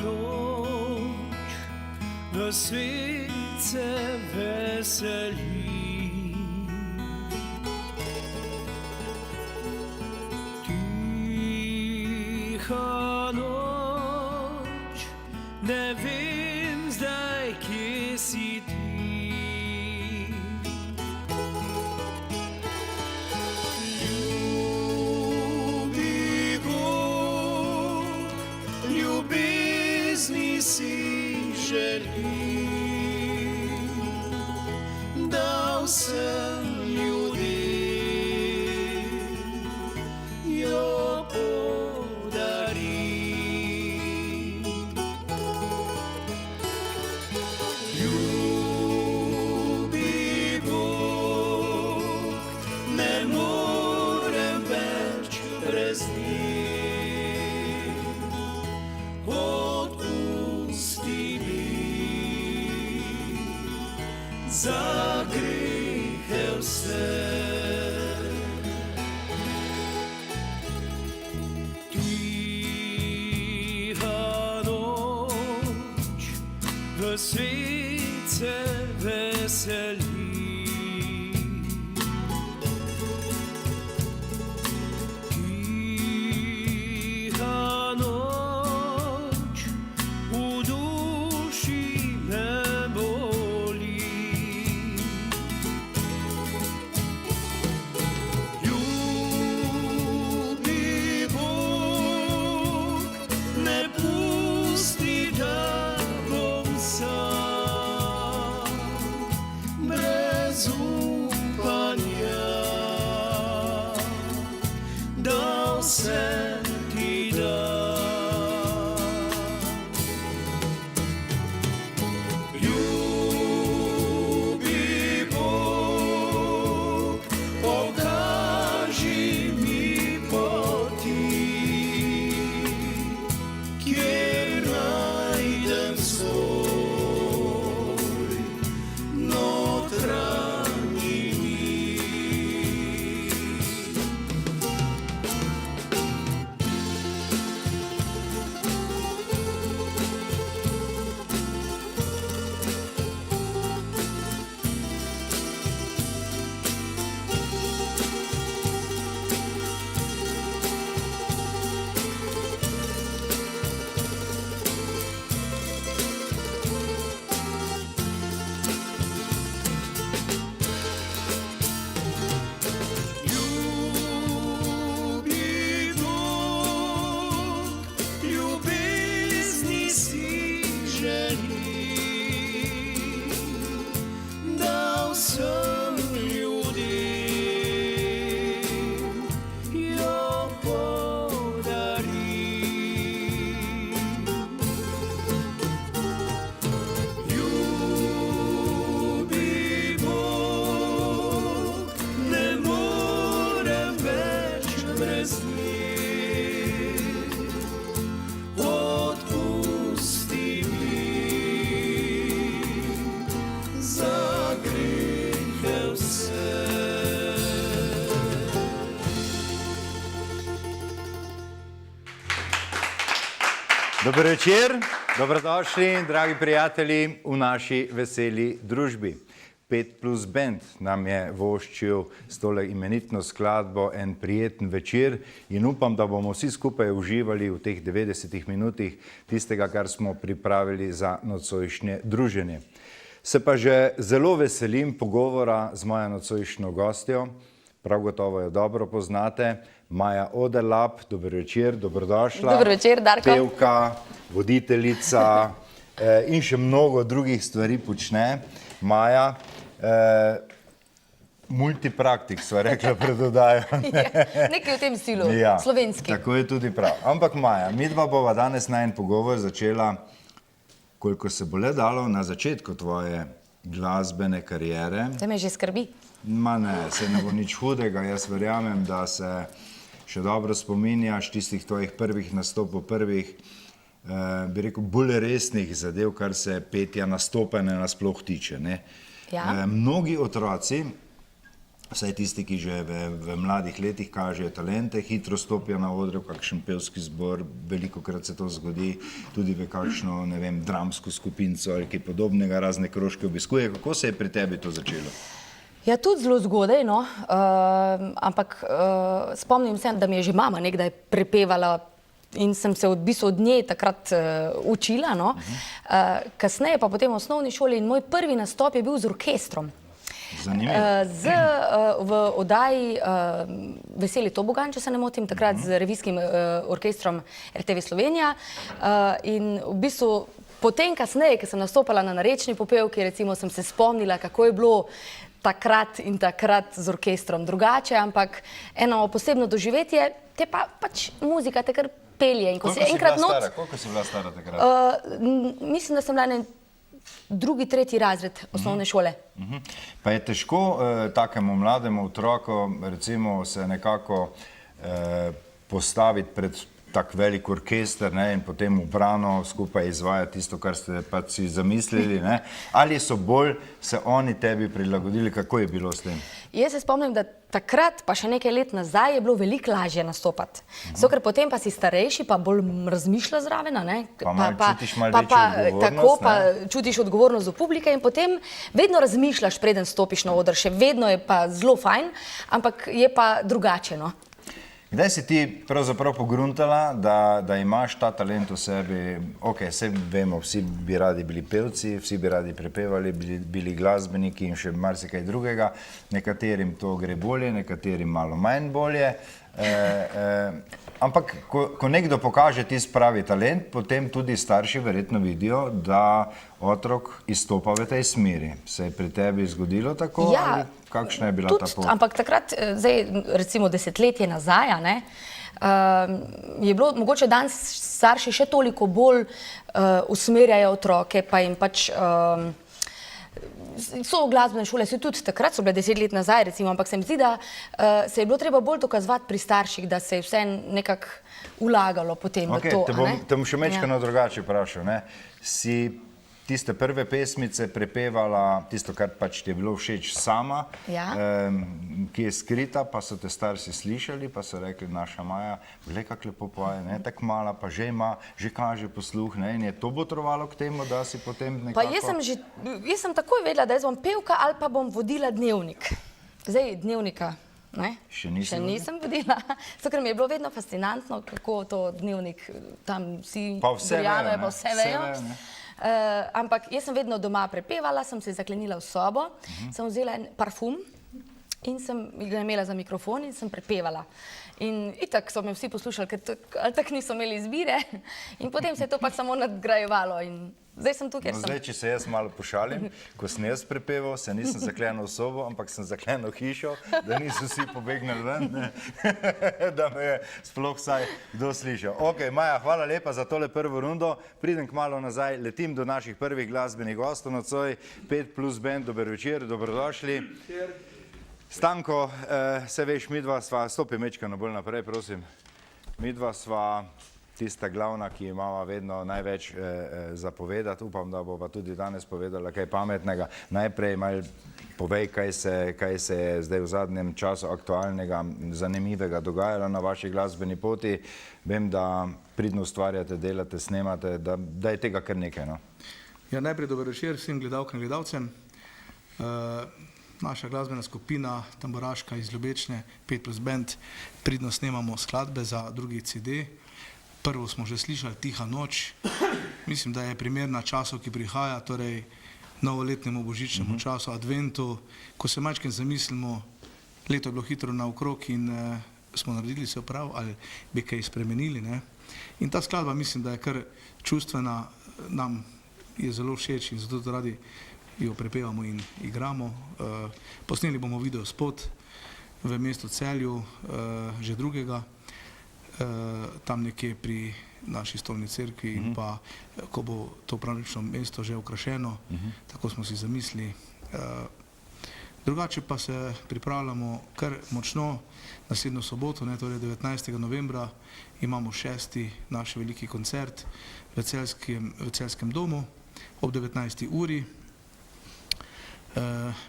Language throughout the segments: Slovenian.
noč, v svet se veseli. Tiha noč, ne vem zdaj, kje si ti. Si želim, da vsem ljudem jo podarim. Ljubi Bog, ne morem več brez njih. Za grehe vse. Tiha noč, v svet se veseli. Tiha noč, v duši me boli. Se ti da. Ljubi Bog, pokaži mi poti, kjer najdem svoj notranji mir. Dober večer, dobrodošli, dragi prijatelji, v naši veseli družbi. 5+ Band nam je voščil s tole imenitno skladbo en prijeten večer in upam, da bomo vsi skupaj uživali v teh 90 minutih tistega, kar smo pripravili za nocojšnje druženje. Se pa že zelo veselim pogovora z mojo nocojšnjo gostjo, prav gotovo jo dobro poznate, Maja Oderlap, dober večer, dobrodošla. Dober večer, Darko. Pevka, voditeljica in še mnogo drugih stvari počne. Maja, multipraktik, sva rekla pred oddajo. Nekaj v tem stilu, Ja, slovenski. tako je tudi prav. Ampak Maja, midva bova danes najin pogovor začela, koliko se bo le dalo, na začetku tvoje glasbene kariere. To me že skrbi. Ma ne, se ne bo nič hudega, jaz verjamem, da se še dobro spominjaš tistih tvojih prvih nastopov, prvih, bi rekel, bolj resnih zadev, kar se petja nastopanja nasploh tiče, ne. Ja. Mnogi otroci vsaj tisti, ki že v mladih letih kažejo talente, hitro stopijo na odre v kakšen pevski zbor, velikokrat se to zgodi tudi v kakšno, ne vem, dramsko skupinco ali kaj podobnega, razne krožke obiskuje. Kako se je pri tebi to začelo? Ja, tudi zelo zgodaj, no, ampak spomnim se, da mi je že mama nekdaj prepevala in sem se v bistvu od nje takrat učila, no. Kasneje pa potem v osnovni šoli in moj prvi nastop je bil z orkestrom. Zanimivo. V oddaji Veseli tobogan, če se ne motim, takrat z revijskim orkestrom RTV Slovenija. In v bistvu potem kasneje, ko sem nastopala na narečni popevki, recimo sem se spomnila, kako je bilo takrat in takrat z orkestrom drugače, ampak eno posebno doživetje, te pa pač muzika te kar pelje. In ko si enkrat not... Koliko si bila stara takrat? Mislim, da sem bila en drugi, tretji razred osnovne šole. Pa je težko takemu mlademu otroku recimo se nekako postaviti pred tak velik orkester, ne, in potem ubrano skupaj izvajati tisto, kar ste pač si zamislili, ne? Ali so bolj se oni tebi prilagodili, kako je bilo s tem? Jaz se spomnim, da takrat, pa še nekaj let nazaj, je bilo veliko lažje nastopati. Zato, ker potem pa si starejši, pa bolj razmišlja zraven, ne? Čutiš malo večjo odgovornost, tako, pa čutiš odgovornost do publike in potem vedno razmišljaš, preden stopiš na oder. Še vedno je pa zelo fajn, ampak je pa drugače, no. Kdaj si ti pravzaprav pogruntala, da imaš ta talent v sebi? Ok, vse vemo, vsi bi radi bili pevci, vsi bi radi prepevali, bili glasbeniki in še marsikaj drugega. Nekaterim to gre bolje, nekaterim malo manj bolje. Ampak, ko nekdo pokaže tisti pravi talent, potem tudi starši verjetno vidijo, da otrok izstopa v tej smeri. Se je pri tebi zgodilo tako? Ja, kakšna je bila ta pot? Ampak takrat, zdaj recimo desetletje nazaj, ne, je bilo mogoče danes starši še toliko bolj usmerjajo otroke, pa jim pač so glasbene šole, se tudi takrat so bile 10 let nazaj, recimo, ampak se mi zdi, da se je bilo treba bolj dokazovati pri starših, da se je vse nekako vlagalo potem v to. Te bom še mečkano drugače vprašal, ne? Si tiste prve pesmice prepevala, tisto, kar pač ti je bilo všeč sama, ki je skrita, pa so te starši slišali, pa so rekli, naša Maja, glej, kak lepo poje, ne, tak mala, pa že ima, že kaže posluh, ne, in je to botrovalo k temu, da si potem nekako... Pa jaz sem takoj vedela, da jaz bom pevka ali pa bom vodila dnevnik. Zdaj, dnevnika, ne? Še nisem vodila, zato ker mi je bilo vedno fascinantno, kako to dnevnik tam vsi verjamejo, pa vse vejo. Ampak jaz sem vedno doma prepevala, sem se zaklenila v sobo, sem vzela en parfum in sem ga imela za mikrofon in sem prepevala. In itak so me vsi poslušali, ker tako niso imeli izbire in potem se je to pač samo nadgrajevalo in zdaj sem tukaj, ker sem. Zdaj, če se jaz malo pošalim, ko sem jaz prepeval, se nisem zaklenil v sobo, ampak sem zaklenil hišo, da niso vsi pobegnili ven, da me je sploh vsaj kdo slišal. Ok, Maja, hvala lepa za tole prvo rundo. Pridem kmalu nazaj, letim do naših prvih glasbenih gostov nocoj. 5+ band, dober večer, dobrodošli. Stanko, se veš, midva sva, stopi mečkano bolj naprej, prosim. Midva sva tista glavna, ki imava vedno največ zapovedati. Upam, da bova tudi danes povedala kaj pametnega. Najprej malo povej, kaj se je zdaj v zadnjem času aktualnega, zanimivega dogajalo na vaši glasbeni poti. Vem, da pridno ustvarjate, delate, snemate, da je tega kar nekaj, no? Ja, najprej dober večer vsem gledalkam in gledalcem. Naša glasbena skupina Tamburaška iz Ljubečne, 5+ band, pridno snemamo skladbe za drugi CD. Prvo smo že slišali, Tiha noč. Mislim, da je primerna času, ki prihaja, torej novoletnemu božičnemu času, adventu. Ko se majčkeno zamislimo, leto je bilo hitro naokrog in smo naredili se prav ali bi kaj spremenili, ne. In ta skladba mislim, da je kar čustvena, nam je zelo všeč in zato radi jo prepevamo in igramo. Posneli bomo video spot v mestu Celju, že drugega, tam nekje pri naši stolni cerkvi in pa, ko bo to praznično mesto že okrašeno, tako smo si zamislili. Drugače pa se pripravljamo kar močno. Naslednjo soboto, torej 19. novembra, imamo 6. naš veliki koncert v Celjskem domu ob 19. uri.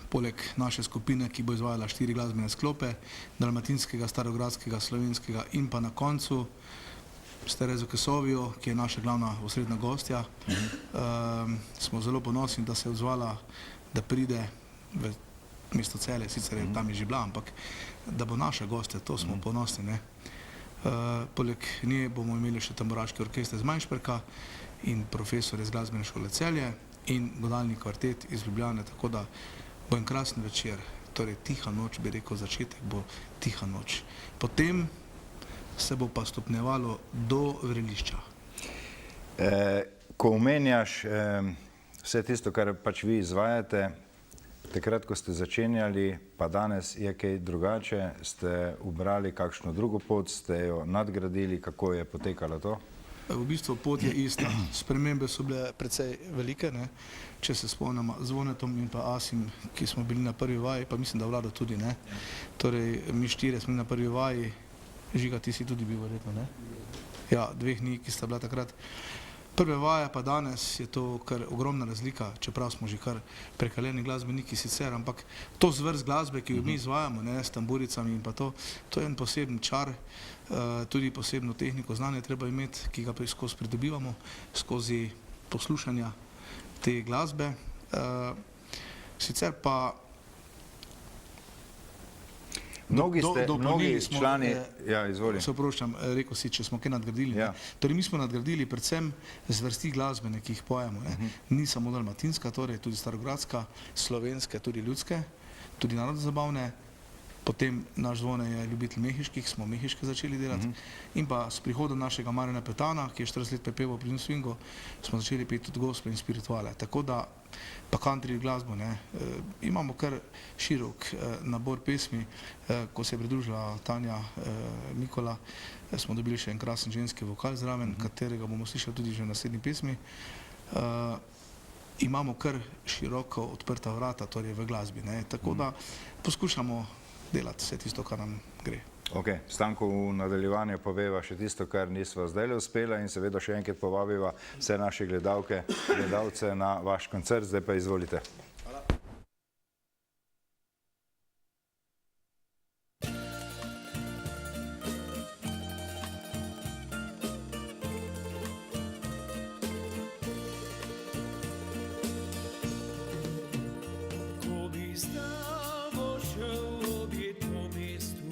poleg naše skupine, ki bo izvajala 4 glasbene sklope, dalmatinskega, starogradskega, slovenskega in pa na koncu s Terezo Kesovijo, ki je naša glavna osrednja gostja. Smo zelo ponosni, da se je odzvala, da pride v mesto Celje, sicer je tam je že bila, ampak da bo naša gostja, to smo ponosni, ne. Poleg nje bomo imeli še tamburaški orkester iz Majšperka in profesor iz glasbene šole Celje in godalni kvartet iz Ljubljane, tako da bo en krasen večer, torej tiha noč, bi rekel, začetek bo tiha noč. Potem se bo pa stopnjevalo do vrelišča. Ko omenjaš vse tisto, kar pač vi izvajate, takrat, ko ste začenjali, pa danes je kaj drugače, ste ubrali kakšno drugo pot, ste jo nadgradili, kako je potekalo to? V bistvu pot je ista. Spremembe so bile precej velike, ne? Če se spomnimo z Zvonetom in pa Asim, ki smo bili na prvi vaji, pa mislim, da Vlado tudi, ne? Torej, mi 4 smo bili na prvi vaji, Žiga, ti si tudi bil verjetno, ne? Ja, 2 dni, ki sta bila takrat. Prve vaje pa danes je to kar ogromna razlika, čeprav smo že kar prekaljeni glasbeniki sicer, ampak to zvrst glasbe, ki jo mi izvajamo, ne, s tamburicami in pa to je en poseben čar, tudi posebno tehniko znanja treba imeti, ki ga skozi pridobivamo, skozi poslušanja te glasbe. Sicer pa Mnogi člani, ja, izvoli. Se oproščam, rekel si, če smo kaj nadgradili. Ja. Torej, mi smo nadgradili predvsem zvrsti glasbene, ki jih pojemo. Ni samo dalmatinska, torej tudi starogradska, slovenske, tudi ljudske, tudi narodnozabavne. Potem naš Zvone je ljubitelj mehiških, smo mehiške začeli delati. In pa s prihodom našega Marjana Petana, ki je 40 let prepeval pri Swingu, smo začeli peti tudi gospel in spirituale. Tako da pa country glasbo, ne. Imamo kar širok nabor pesmi. Ko se je pridružila Tanja Mikola, smo dobili še en krasen ženski vokal zraven, katerega bomo slišali tudi že v naslednji pesmi. Imamo kar široko odprta vrata, torej v glasbi, ne. Tako da poskušamo delati vse tisto, kar nam gre. Ok, Stanko, v nadaljevanju poveva še tisto, kar nisva zdajle uspela in seveda še enkrat povabiva vse naše gledalke, gledalce na vaš koncert. Zdaj pa izvolite. Ko bi s tabo šel objetno mestu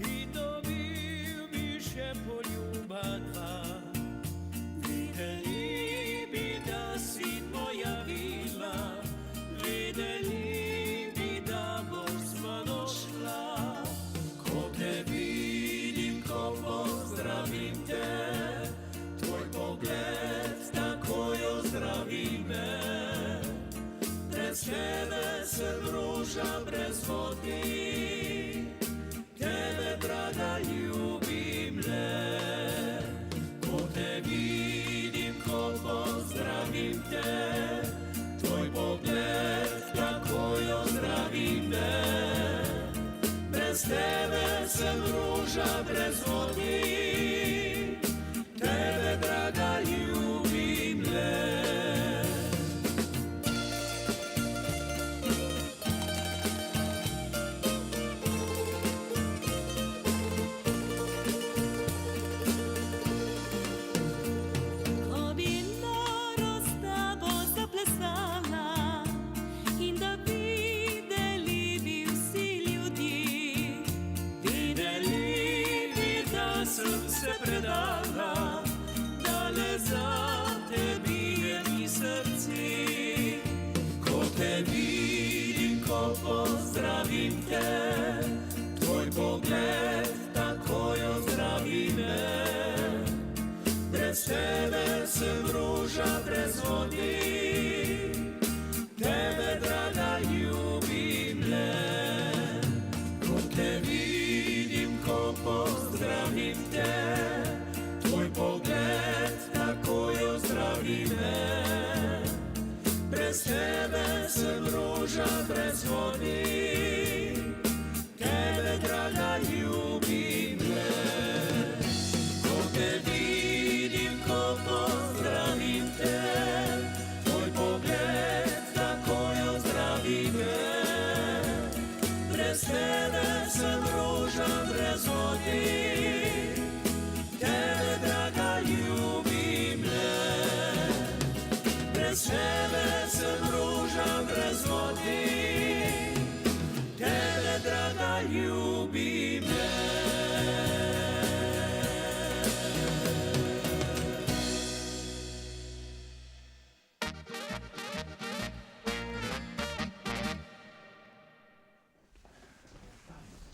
in dobil bi še poljuba dva, videli bi, da si moja vila, vedeli bi, da boš z mano šla. Ko te vidim, ko pozdravim te, tvoj pogled takoj ozdravi me. Brez tebe sem roža brez vodi, tebe, draga, ljubim le. Ko te vidim, ko pozdravim te, tvoj pogled takoj ozdravi me. Brez tebe sem roža brez vodi, tebe, draga, ljubim le. Ko bi noro s tabo zaplesala in da videli bi vsi ljudje, Videli bi, da sem se predala, da le za te bije mi srce. Ko te vidim, ko pozdravim te, tvoj pogled takoj ozdravi me. Brez tebe sem roža brez vodi, tebe, draga, ljubim le. Ko te vidim, ko pozdravim te, tvoj pogled takoj ozdravi me. Brez tebe sem roža brez vodi, tebe, draga, ljubim le. Ko te vidim, ko pozdravim te, tvoj pogled takoj ozdravi razvoti, tebe, draga, ljubim le. Brez tebe sem roža brez vodi, tebe, draga, ljubim le.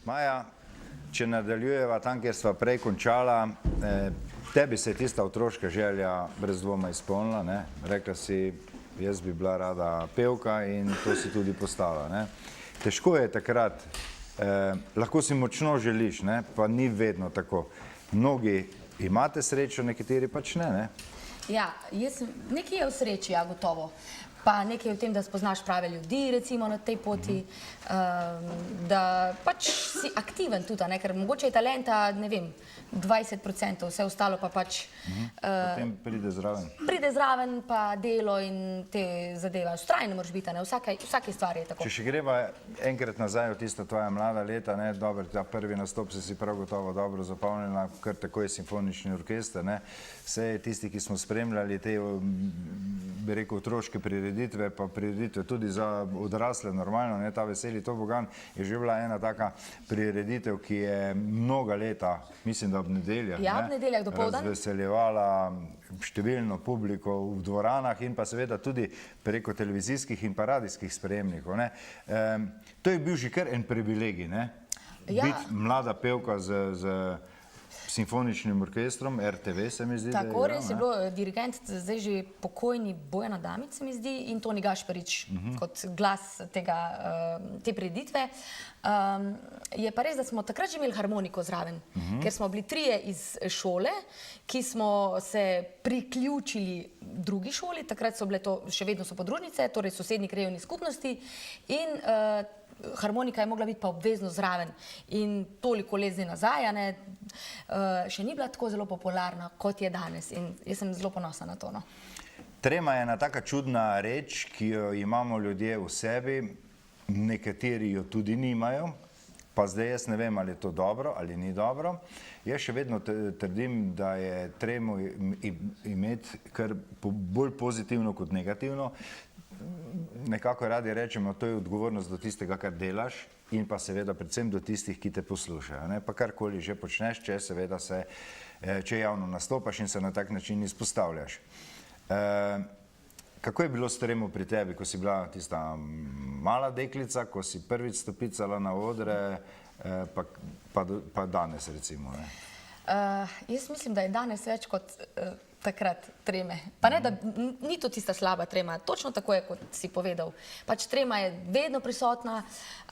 Maja, če nadaljujeva tam, kjer sva prej končala, tebi se je tista otroška želja brez dvoma izpolnila, ne? Rekla si, jaz bi bila rada pevka in to si tudi postala, ne? Težko je takrat, lahko si močno želiš, ne? Pa ni vedno tako. Mnogi imate srečo, nekateri pač ne, ne? Ja, nekaj je v sreči, ja, gotovo. Pa nekaj je v tem, da spoznaš prave ljudi, recimo, na tej poti, da pač si aktiven tudi, ne, ker mogoče je talenta, ne vem, 20%, vse ostalo pa pač... Potem pride zraven. Pride zraven pa delo in te zadeva. Vztrajno moraš biti, ne, vsake stvari je tako. Če še greva enkrat nazaj v tista tvoja mlada leta, ne, dobro, ta prvi nastop si prav gotovo dobro zapomnila, kar tako je simfonični orkester, ne, vse tisti, ki smo spremljali te, bi rekel, otroške prireditve, pa prireditve tudi za odrasle, normalno, ne, ta Veseli tobogan je že bila ena taka prireditev, ki je mnoga leta, mislim, da ob nedeljah, ja, ob nedeljah dopoldan, razveseljevala številno publiko v dvoranah in pa seveda tudi preko televizijskih in pa radijskih sprejemnikov, ne. To je bil že kar en privilegij, ne, biti mlada pevka z simfoničnim orkestrom, RTV se mi zdi, da je. Tako, res je bilo dirigent, zdaj že pokojni Bojan Adamic, se mi zdi, in Toni Gašparič kot glas te prireditve. Je pa res, da smo takrat že imeli harmoniko zraven, ker smo bili trije iz šole, ki smo se priključili drugi šoli, takrat so bile to, še vedno so podružnice, torej sosednji krajevni skupnosti in harmonika je mogla biti pa obvezno zraven in toliko let zdaj nazaj, ne, še ni bila tako zelo popularna, kot je danes in jaz sem zelo ponosna na to, no. Trema je ena taka čudna reč, ki jo imamo ljudje v sebi, nekateri jo tudi nimajo, pa zdaj jaz ne vem, ali je to dobro ali ni dobro. Jaz še vedno trdim, da je tremo imeti kar bolj pozitivno kot negativno. Nekako radi rečemo, to je odgovornost do tistega, kar delaš in pa seveda predvsem do tistih, ki te poslušajo, ne, pa karkoli že počneš, če seveda če javno nastopaš in se na tak način izpostavljaš. Kako je bilo s tremo pri tebi, ko si bila tista mala deklica, ko si prvič stopicala na odre, pa danes recimo, ne? Jaz mislim, da je danes več kot takrat treme. Pa ne, da ni to tista slaba trema, točno tako je, kot si povedal. Pač trema je vedno prisotna,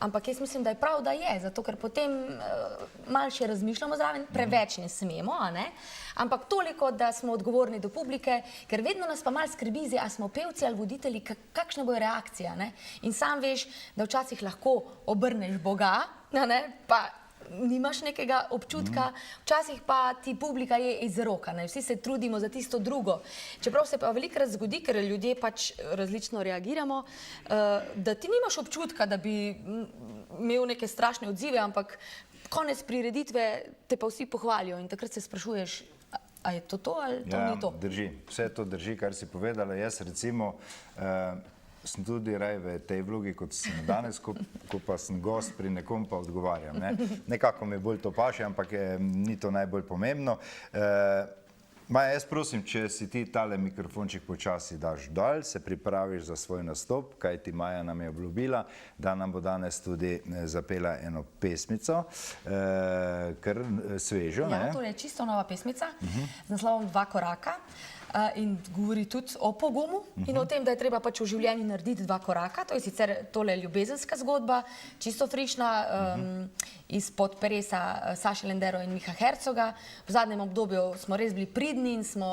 ampak jaz mislim, da je prav, da je, zato ker potem malo še razmišljamo zraven, preveč ne smemo, a ne? Ampak toliko, da smo odgovorni do publike, ker vedno nas pa malo skrbi, a smo pevci ali voditelji, kakšna bo reakcija, ne? In sam veš, da včasih lahko obrneš Boga, ne, pa nimaš nekega občutka, včasih pa ti publika je iz roka, ne? Vsi se trudimo za tisto drugo. Čeprav se pa velikokrat zgodi, ker ljudje pač različno reagiramo, da ti nimaš občutka, da bi imel neke strašne odzive, ampak konec prireditve te pa vsi pohvalijo in takrat se sprašuješ, a je to ali to ni to? Ja, drži, vse to drži, kar si povedala. Jaz recimo sem tudi raj v tej vlogi, kot sem danes, ko pa sem gost pri nekom, pa odgovarjam, ne. Nekako mi bolj to paše, ampak ni to najbolj pomembno. Maja, jaz prosim, če si ti tale mikrofonček počasi daš dol, se pripraviš za svoj nastop, kajti Maja nam je obljubila, da nam bo danes tudi zapela eno pesmico, kar svežo, ne? Ja, to je čisto nova pesmica z naslovom Dva koraka. In govori tudi o pogumu in o tem, da je treba pač v življenju narediti dva koraka. To je sicer tole ljubezenska zgodba, čisto frišna, izpod peresa Saše Lendero in Miha Hercoga. V zadnjem obdobju smo res bili pridni in smo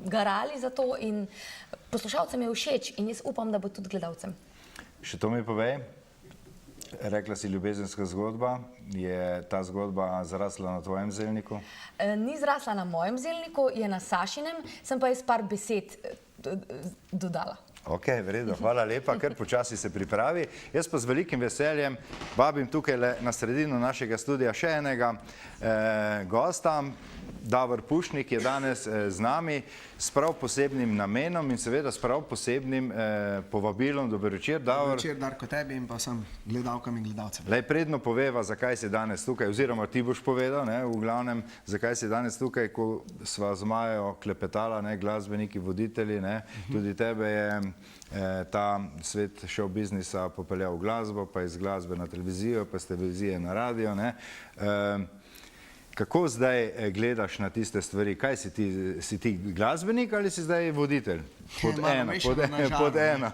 garali za to in poslušalcem je všeč in jaz upam, da bo tudi gledalcem. Še to mi povej, rekla si ljubezenska zgodba, je ta zgodba zrasla na tvojem zelniku? Ni zrasla na mojem zelniku, je na Sašinem, sem pa jaz par besed dodala. Ok, v redu, hvala lepa, ker počasi se pripravi. Jaz pa z velikim veseljem vabim tukaj na sredino našega studia še enega gosta. Davor Pušnik je danes z nami s prav posebnim namenom in seveda s prav posebnim povabilom. Dober večer, Davor. Dober večer, Darko, tebi in pa vsem gledalkam in gledalcem. Lej, predno poveva, zakaj si danes tukaj, oziroma ti boš povedal, v glavnem, zakaj si danes tukaj, ko sva z Majo klepetala, glasbeniki, voditelji, tudi tebe je ta svet show biznisa popeljal v glasbo, pa iz glasbe na televizijo, pa iz televizije na radio. Kako zdaj gledaš na tiste stvari? Kaj si ti glasbenik ali si zdaj voditelj? Pod ena.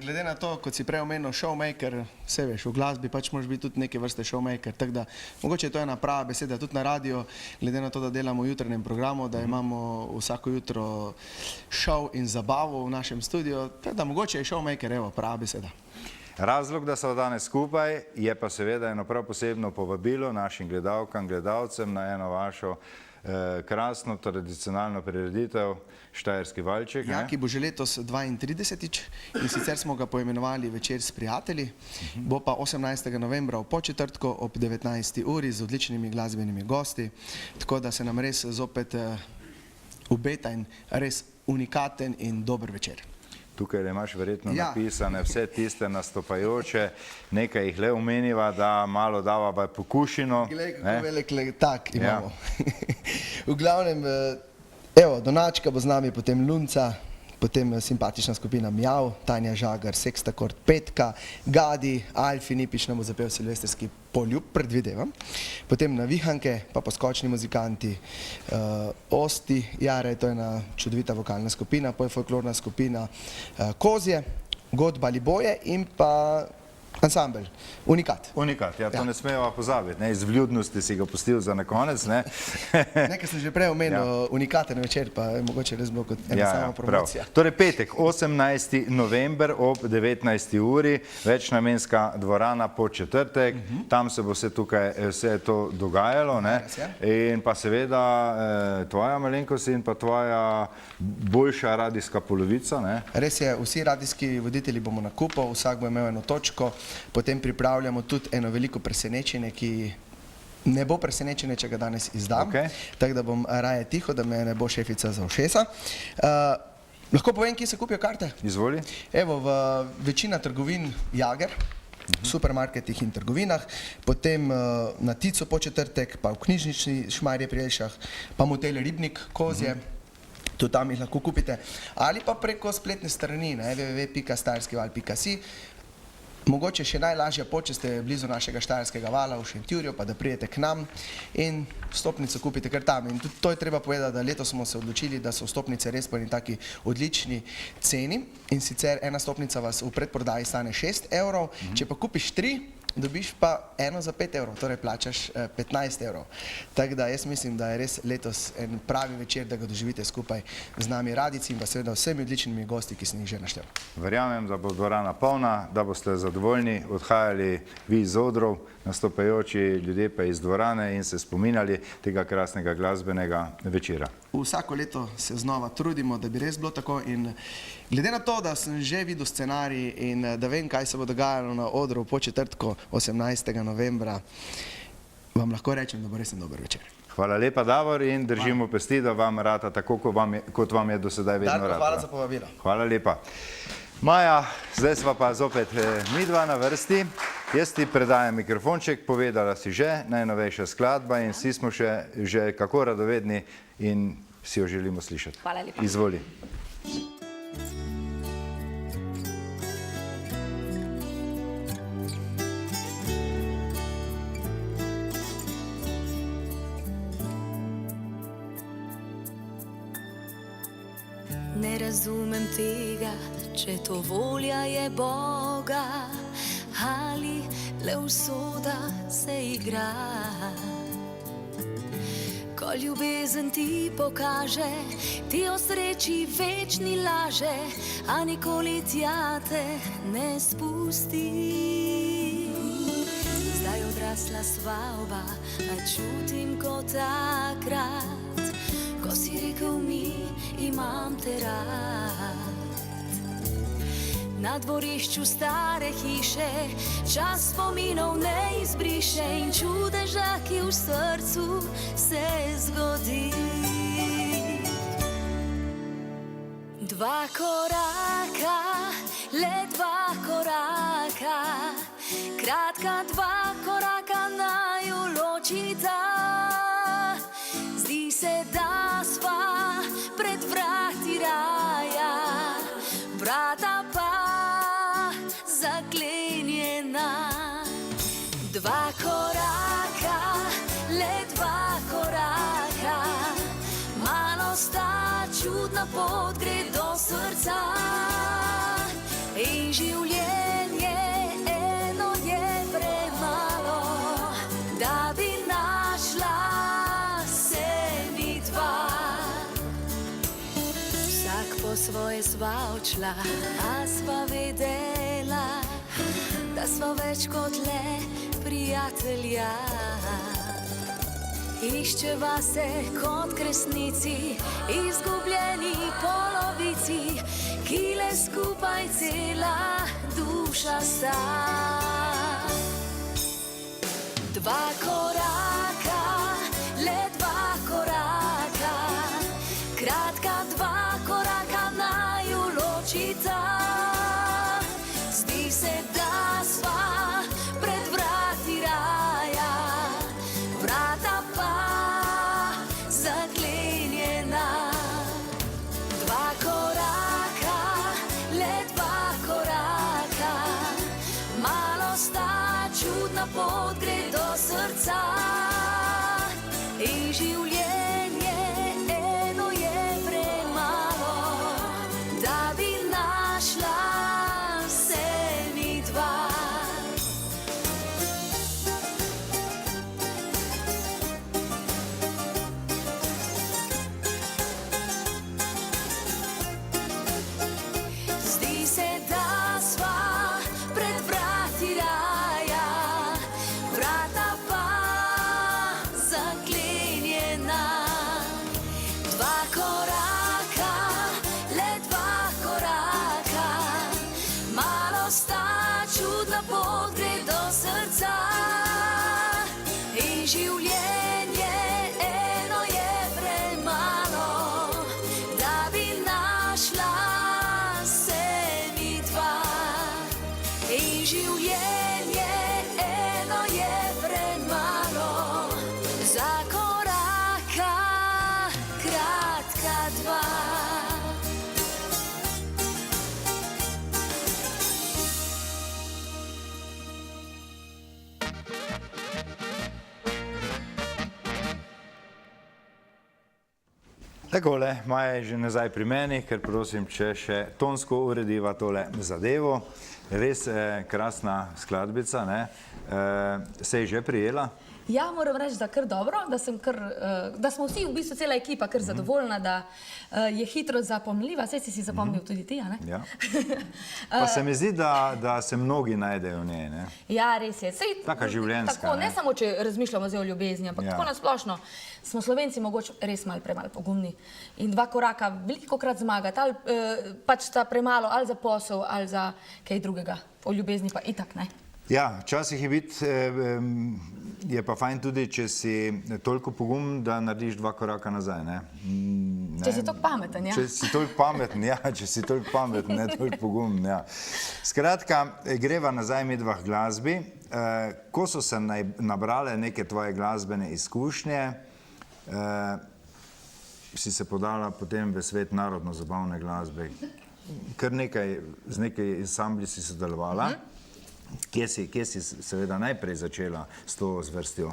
Glede na to, kot si prej omenil, showmaker, vse veš, v glasbi pač moraš biti tudi neke vrste showmaker, tako da mogoče je to ena prava beseda, tudi na radio, glede na to, da delamo v jutranjem programu, da imamo vsako jutro show in zabavo v našem studiu, tako da mogoče je showmaker, evo, prava beseda. Razlog, da so danes skupaj, je pa seveda eno prav posebno povabilo našim gledalkam, gledalcem na eno vašo krasno, tradicionalno prireditev Štajerski valček. Ja, ki bo že letos 32. in sicer smo ga poimenovali Večer s prijatelji. Bo pa 18. novembra v Podčetrtku ob 19. uri z odličnimi glasbenimi gosti, tako da se nam res zopet obeta in res unikaten in dober večer. Tukaj imaš verjetno napisane vse tiste nastopajoče, nekaj jih le omeniva, da malo dava pokušino. Glej, kako velik tak imamo. V glavnem, evo, Donačka bo z nami, potem Lunca, potem simpatična skupina Mjav, Tanja Žagar, Sextakord, Petka, Gadi, Alfi Nipič nam bo zapel silvestrski Poljub, predvidevam. Potem Navihanke, pa poskočni muzikanti, Osti, Jare, to je ena čudovita vokalna skupina, pa je folklorna skupina Kozje, God Baliboje in pa ansambel, Unikat. Unikat, ja, to ne smeva pozabiti, iz vljudnosti si ga pustil za na konec. Nekaj sem že prej omenil, unikaten večer, pa je mogoče res bilo kot ena sama promocija. Torej petek, 18. november ob 19. uri, večnamenska dvorana Podčetrtek, tam se bo vse to dogajalo in pa seveda tvoja malenkost in pa tvoja boljša radijska polovica. Res je, vsi radijski voditelji bomo na kupu, vsak bo imel eno točko. Potem pripravljamo tudi eno veliko presenečenje, ki ne bo presenečenje, če ga danes izdam, tako da bom raje tiho, da me ne bo šefica za ušesa. Lahko povem, kje se kupijo karte? Izvoli. Evo, v večina trgovin Jager, v supermarketih in trgovinah, potem na Ticu Podčetrtek, pa v knjižnični Šmarje pri Jelšah, pa motel Ribnik, Kozje, tudi tam jih lahko kupite, ali pa preko spletne strani www.stajerskival.si. Mogoče še najlažja pot, če ste blizu našega Štajerskega vala v Šentjurju, pa da pridete k nam in vstopnico kupite kar tam. In tudi to je treba povedati, da letos smo se odločili, da so vstopnice res po eni taki odlični ceni. In sicer ena vstopnica vas v predprodaji stane 6 evrov, če pa kupiš 3, dobiš pa eno za 5 evrov, torej plačaš 15 evrov. Tako da jaz mislim, da je res letos en pravi večer, da ga doživite skupaj z nami radici in pa seveda vsemi odličnimi gosti, ki sem jih že naštel. Verjamem, da bo dvorana polna, da boste zadovoljni, odhajali vi iz odrov, nastopajoči ljudje pa iz dvorane in se spominjali tega krasnega glasbenega večera. Vsako leto se znova trudimo, da bi res bilo tako in glede na to, da sem že videl scenarij in da vem, kaj se bo dogajalo na odru v Podčetrtku 18. novembra, vam lahko rečem, da bo res en dober večer. Hvala lepa, Davor, in držimo pesti, da vam rata tako, kot vam je do sedaj vedno rata. Darko, hvala za povabilo. Hvala lepa. Maja, zdaj sva pa zopet midva na vrsti. Jaz ti predajam mikrofonček, povedala si že najnovejša skladba in vsi smo že kako radovedni in si jo želimo slišati. Hvala lepa. Izvoli. Ne razumem tega, če to volja je Boga ali le usoda se igra. Ko ljubezen ti pokaže, ti o sreči večni laže, a nikoli tja te ne spusti. Zdaj odrasla sva oba, a čutim kot takrat, ko si rekel mi, imam te rad. Na dvorišču stare hiše čas spominov ne izbriše in čudeža, ki v srcu se zgodi. Dva koraka, le dva koraka, kratka dva koraka naju ločita. Zdi se, da sva pred vrati raja, vrata pa zaklenjena. Dva koraka, le dva koraka, malo sta čudna pot gre do srca. In življenje eno je premalo, da bi našla se midva. Vsak po svoje sva odšla, a sva vedela, da sva več kot le prijatelja. Iščeva se kot kresnici, izgubljeni polovici, ki le skupaj cela duša sta. Dva koraka, le dva koraka, kratka dva koraka naju ločita. Zdi se, da sva pred vrati raja, vrata pa zaklenjena. Dva koraka, le dva koraka, malo sta čudna pot gre do srca. In življenje eno je premalo, da bi našla se midva. Zdi se, da sva pred vrati raja, vrata pa zaklenjena. Dva koraka, le dva koraka, malo sta čudna pot gre do srca. In življenje eno je premalo, da bi našla se midva. In življenje eno je premalo, za koraka kratka dva. Takole, Maja je že nazaj pri meni, ker prosim, če še tonsko urediva tole zadevo. Res krasna skladbica, ne? Se je že prijela? Ja, moram reči, da kar dobro, da smo vsi, v bistvu cela ekipa, kar zadovoljna, da je hitro zapomljiva. Saj si zapomnil tudi ti, a ne? Ja. Pa se mi zdi, da se mnogi najdejo v njej, ne? Ja, res je. Sej, Taka življenjska, tako, ne ne? samo, če razmišljamo zdaj o ljubezni, ampak Ja. tako nasplošno smo Slovenci mogoče res malo premalo pogumni. In dva koraka velikokrat zmagati, ali pač sta premalo ali za posel, ali za kaj drugega. O ljubezni pa itak, ne? Ja, včasih je biti, je pa fajn tudi, če si toliko pogum, da narediš dva koraka nazaj, ne? Če si toliko pameten, ja. Če si toliko pameten, ja, če si toliko pameten, ne toliko pogumen, ja. Skratka, greva nazaj midva k glasbi. Ko so se nabrale neke tvoje glasbene izkušnje, si se podala potem v svet narodno-zabavne glasbe. Kar nekaj, z nekaj ansambli si sodelovala. Kje si seveda najprej začela s to zvrstjo?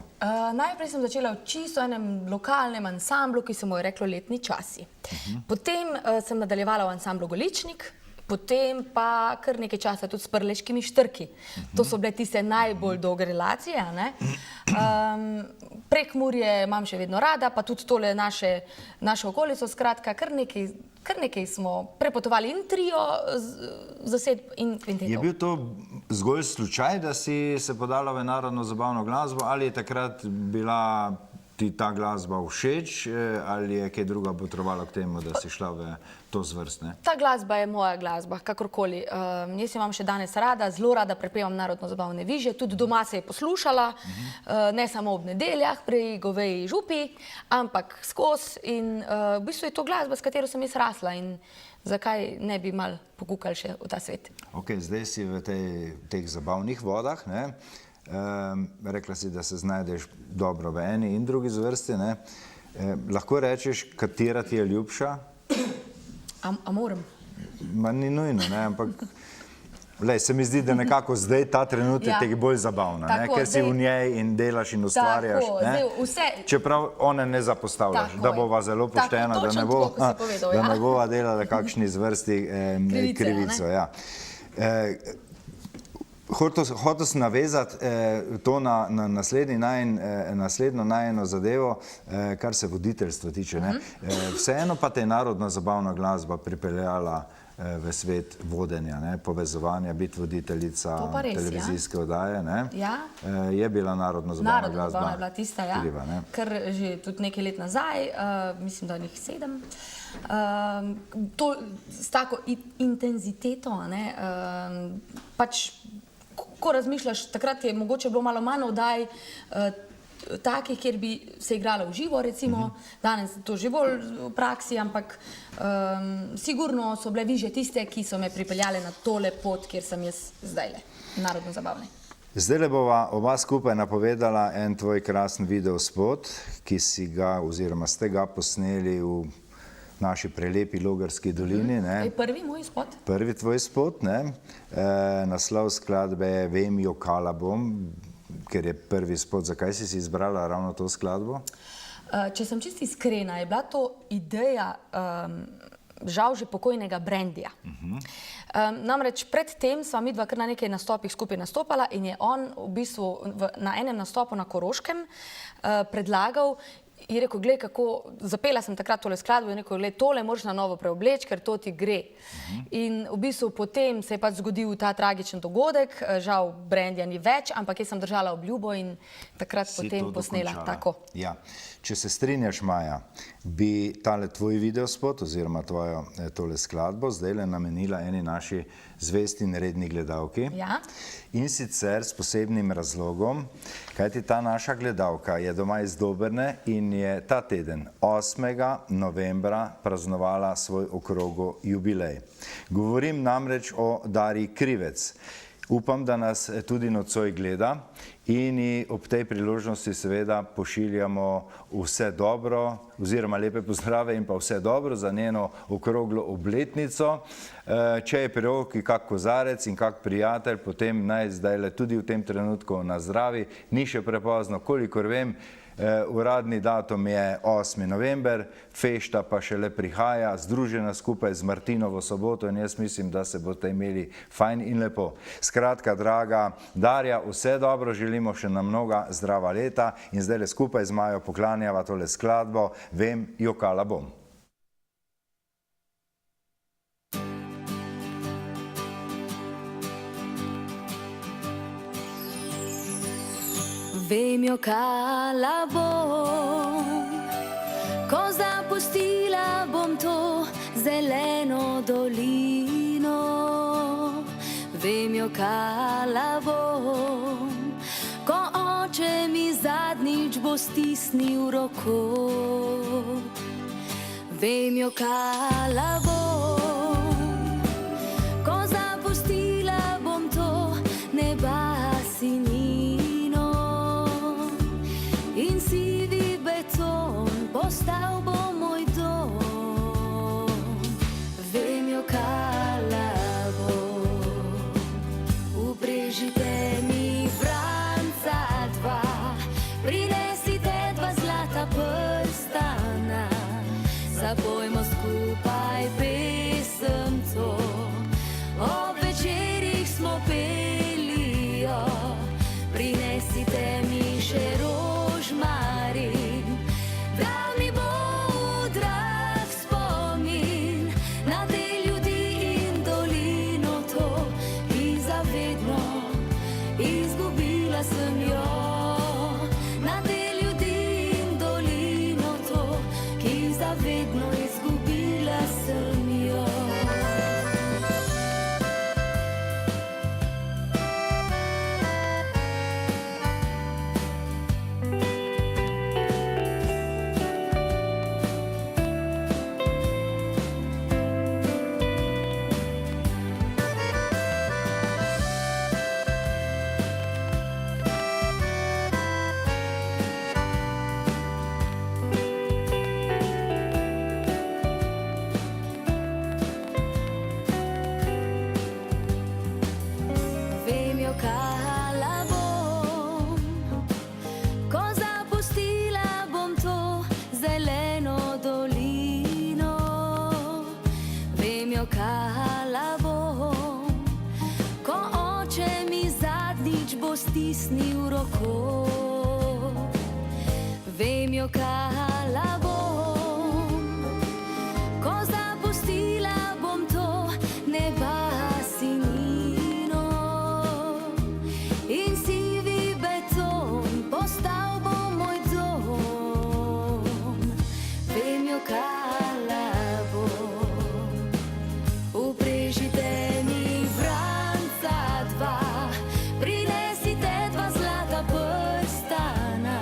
Najprej sem začela v čisto enem lokalnem ansamblu, ki se mu je reklo Letni časi. Potem sem nadaljevala v ansamblu Goličnik, potem pa kar nekaj časa tudi s Prleškimi štrki. To so bile tiste najbolj dolge relacije, a ne? Prekmurje imam še vedno rada, pa tudi tole naše okolico, skratka, kar nekaj smo prepotovali in trio, zasedb in kvintetov. Je bil to zgolj slučaj, da si se podala v narodno-zabavno glasbo, ali je takrat bila ti ta glasba všeč ali je kaj druga potrebovala k temu, da si šla v to zvrst? Ne? Ta glasba je moja glasba, kakorkoli. Jaz imam še danes rada, zelo rada prepevam narodno-zabavne viže, tudi doma se je poslušala, ne samo ob nedeljah pri goveji župi, ampak skozi in v bistvu je to glasba, s katero sem jaz rasla in zakaj ne bi mal pokukali še v ta svet. Ok, zdaj si v teh zabavnih vodah, ne? Rekla si, da se znajdeš dobro v eni in drugi zvrsti, ne? Lahko rečeš, katera ti je ljubša? A moram? Ma ni nujno, ne, ampak lej, se mi zdi, da nekako zdaj ta trenutek je bolj zabavna, ne, ker si v njej in delaš in ustvarjaš, ne. Čeprav one ne zapostavljaš, da bova zelo poštena, da ne bova delala kakšni zvrsti krivico, ja. Hotel sem navezati to na naslednjo najino zadevo, kar se voditeljstva tiče. Vseeno pa te je narodna zabavna glasba pripeljala v svet vodenja, povezovanja, biti voditeljica televizijske oddaje. Je bila narodna zabavna glasba. Narodna je bila tista, ja. Ker že tudi nekaj let nazaj, mislim, da njih 7, s tako intenziteto, pač ko razmišljaš, takrat je mogoče bilo malo manj oddaj takih, kjer bi se igrala v živo, recimo, danes to že bolj v praksi, ampak sigurno so bile viže tiste, ki so me pripeljale na tole pot, kjer sem jaz zdajle, narodno zabavne. Zdajle bova oba skupaj napovedala en tvoj krasen videospot, ki si ga, oziroma ste ga posneli v naši prelepi Logarski dolini. Je prvi moj spot? Prvi tvoj spot, ne. Naslov skladbe je Vem, jokala bom, ker je prvi spot. Zakaj si izbrala ravno to skladbo? Če sem čisto iskrena, je bila to ideja žal že pokojnega Brandija. Namreč pred tem sva midva kar na nekaj nastopih skupaj nastopala in je on v bistvu na enem nastopu na Koroškem predlagal, je rekel, glej, kako, zapela sem takrat tole skladbo in rekel, glej, tole moraš na novo preobleči, ker to ti gre. In v bistvu potem se je pač zgodil ta tragičen dogodek, žal Brandija ni več, ampak jaz sem držala obljubo in takrat potem posnela tako. Ja. Če se strinjaš, Maja, bi tale tvoj videospot oziroma tvojo tole skladbo zdajle namenila eni naši zvesti in redni gledalki. In sicer s posebnim razlogom, kajti ta naša gledalka je doma iz Dobrne in je ta teden 8. novembra praznovala svoj okrogel jubilej. Govorim namreč o Darji Krivec. Upam, da nas tudi nocoj gleda in ji ob tej priložnosti seveda pošiljamo vse dobro oziroma lepe pozdrave in pa vse dobro za njeno okroglo obletnico. Če je pri roki kak kozarec in kak prijatelj, potem naj zdajle tudi v tem trenutku nazdravi. Ni še prepozno, kolikor vem, uradni datum je 8. november, fešta pa šele prihaja, združena skupaj z Martinovo soboto in jaz mislim, da se boste imeli fajn in lepo. Skratka, draga Darja, vse dobro, želimo še na mnoga zdrava leta in zdajle skupaj z Majo poklanjava tole skladbo Vem, jokala bom. Vem, jokala bom, ko zapustila bom to zeleno dolino. Vem, jokala bom, ko oče mi zadnjič bo stisnil roko. Vem, jokala bom, ko zapustila bom to neba sinino. In sivi beton postal bo moj dom. Vem, jokala bom, uprežite mi vranca dva, prinesite 2 zlata prstana, zapojmo skupaj pesem to, ob večerih smo peli jo, prinesite mi še rožmarin, da mi bo drag spomin na te ljudi in dolino to, ki zavedno izgubila sem jo. Na te ljudi in dolino vedno izgubila sem jo. Vem jo, kala bom, ko zapustila bom to zeleno dolino. Vem jo, kala bom, ko oče mi zadnjič bo stisnil roko. Vem jo, kala bom, ko zapustila bom to neba sinino. In sivi beton postal bo moj dom. Vem jo, kala bom, uprežite mi vranca dva, prinesite dva zlata prstana,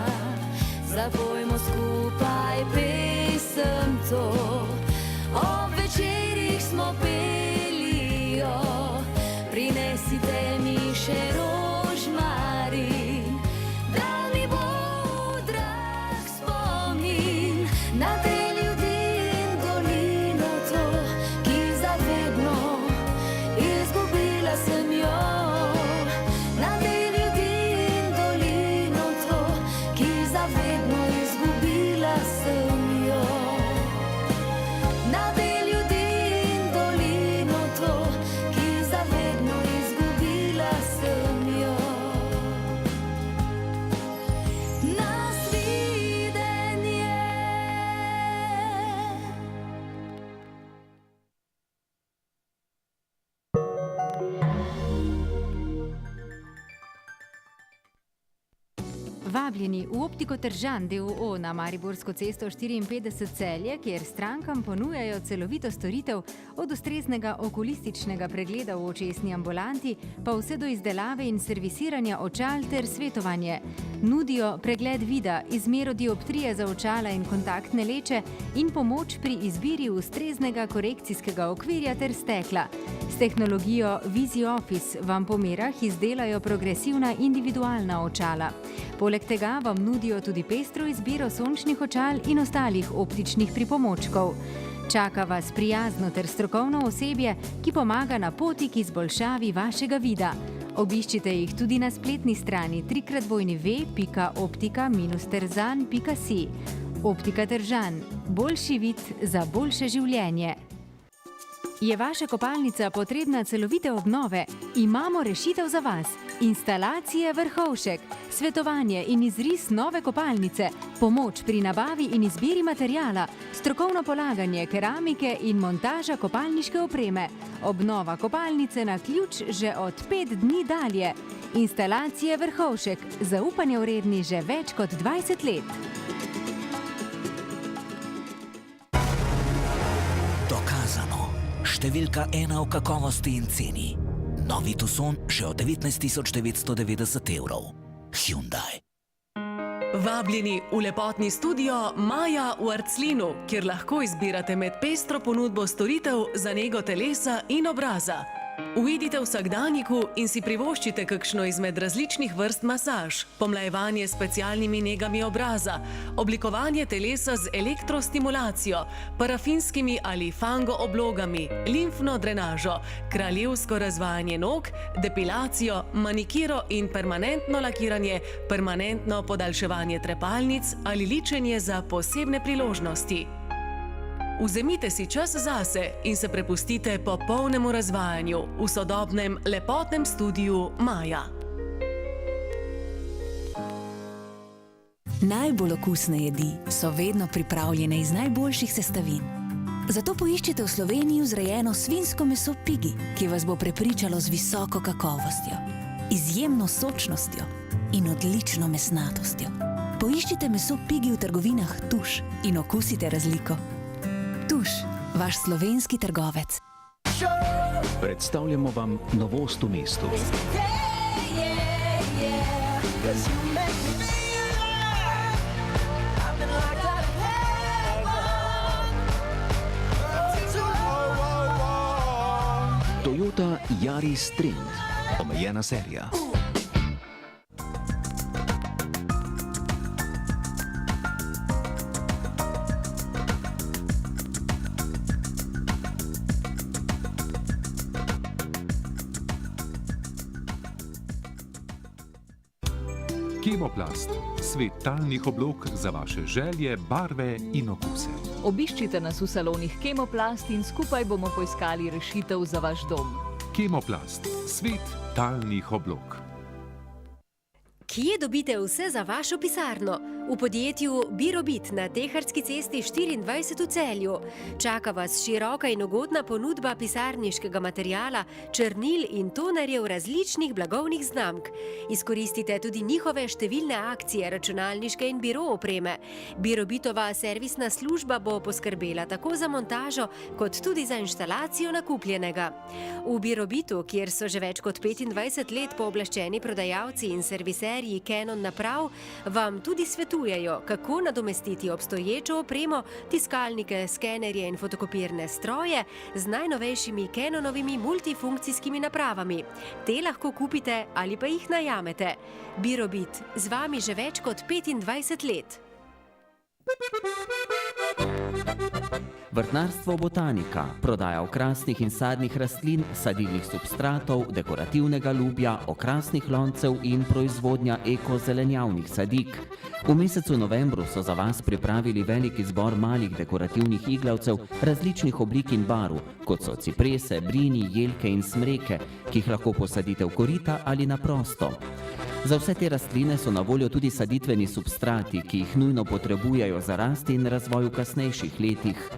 zapojmo skupaj pesem to, ob večerih smo peli jo, prinesite mi še rožmarin, da mi bo drag spomin na te ljudi in dolino to, ki zavedno izgubila sem jo. Na te ljudi in dolino to, ki zavedno izgubila sem jo. Na te ljudi in dolino to, ki zavedno izgubila sem jo. Nasvidenje. Vabljeni v Optiko Tržan d.o.o. na Mariborsko cesto 54 Celje, kjer strankam ponujajo celovito storitev od ustreznega okulističnega pregleda v očesni ambulanti pa vse do izdelave in servisiranja očal ter svetovanje. Nudijo pregled vida, izmero dioptrije za očala in kontaktne leče in pomoč pri izbiri ustreznega korekcijskega okvirja ter stekla. S tehnologijo VisiOffice vam po merah izdelajo progresivna individualna očala. Poleg tega vam nudijo tudi pestro izbiro sončnih očal in ostalih optičnih pripomočkov. Čaka vas prijazno ter strokovno osebje, ki pomaga na poti k izboljšavi vašega vida. Obiščite jih tudi na spletni strani www.optika-terzan.si. Optika Tržan. Boljši vid za boljše življenje. Je vaša kopalnica potrebna celovite obnove? Imamo rešitev za vas. Instalacije Vrhovšek, svetovanje in izris nove kopalnice, pomoč pri nabavi in izbiri materijala, strokovno polaganje keramike in montaža kopalniške opreme. Obnova kopalnice na ključ že od 5 dni dalje. Instalacije Vrhovšek, zaupanje vredni že več kot 20 let. Dokazano. Številka 1 v kakovosti in ceni. Novi Tucson že od 19.990 evrov. Hyundai. Vabljeni v lepotni studio Maja v Arclinu, kjer lahko izbirate med pestro ponudbo storitev za nego telesa in obraza. Uidite v vsakdanjiku in si privoščite kakšno izmed različnih vrst masaž, pomlajevanje s specialnimi negami obraza, oblikovanje telesa z elektrostimulacijo, parafinskimi ali fango oblogami, limfno drenažo, kraljevsko razvajanje nog, depilacijo, manikiro in permanentno lakiranje, permanentno podaljševanje trepalnic ali ličenje za posebne priložnosti. Vzemite si čas zase in se prepustite popolnemu razvajanju v sodobnem lepotnem studiu Maja. Najbolj okusne jedi so vedno pripravljene iz najboljših sestavin. Zato poiščite v Sloveniji vzrejeno svinjsko meso Pigi, ki vas bo prepričalo z visoko kakovostjo, izjemno sočnostjo in odlično mesnatostjo. Poiščite meso Pigi v trgovinah Tuš in okusite razliko. Tuš, vaš slovenski trgovec. Predstavljamo vam novost v mestu. Toyota Yaris Trend, omejena serija. Kemoplast, svet talnih oblog za vaše želje, barve in okuse. Obiščite nas v salonih Kemoplast in skupaj bomo poiskali rešitev za vaš dom. Kemoplast, svet talnih oblog. Kje dobite vse za vašo pisarno? V podjetju Birobit na Teharski cesti 24 v Celju. Čaka vas široka in ugodna ponudba pisarniškega materiala, črnil in tonerjev različnih blagovnih znamk. Izkoristite tudi njihove številne akcije računalniške in biro opreme. Birobitova servisna služba bo poskrbela tako za montažo, kot tudi za inštalacijo nakupljenega. V Birobitu, kjer so že več kot 25 let pooblaščeni prodajalci in serviserji Canon naprav, vam tudi svetujejo, kako nadomestiti obstoječo opremo, tiskalnike, skenerje in fotokopirne stroje z najnovejšimi Canonovimi multifunkcijskimi napravami. Te lahko kupite ali pa jih najamete. Birobit, z vami že več kot 25 let. Vrtnarstvo Botanika, prodaja okrasnih in sadnih rastlin, sadilnih substratov, dekorativnega lubja, okrasnih loncev in proizvodnja ekozelenjavnih sadik. V mesecu novembru so za vas pripravili velik izbor malih dekorativnih iglavcev različnih oblik in barv, kot so ciprese, brini, jelke in smreke, ki jih lahko posadite v korita ali na prosto. Za vse te rastline so na voljo tudi saditveni substrati, ki jih nujno potrebujejo za rast in razvoj v kasnejših letih.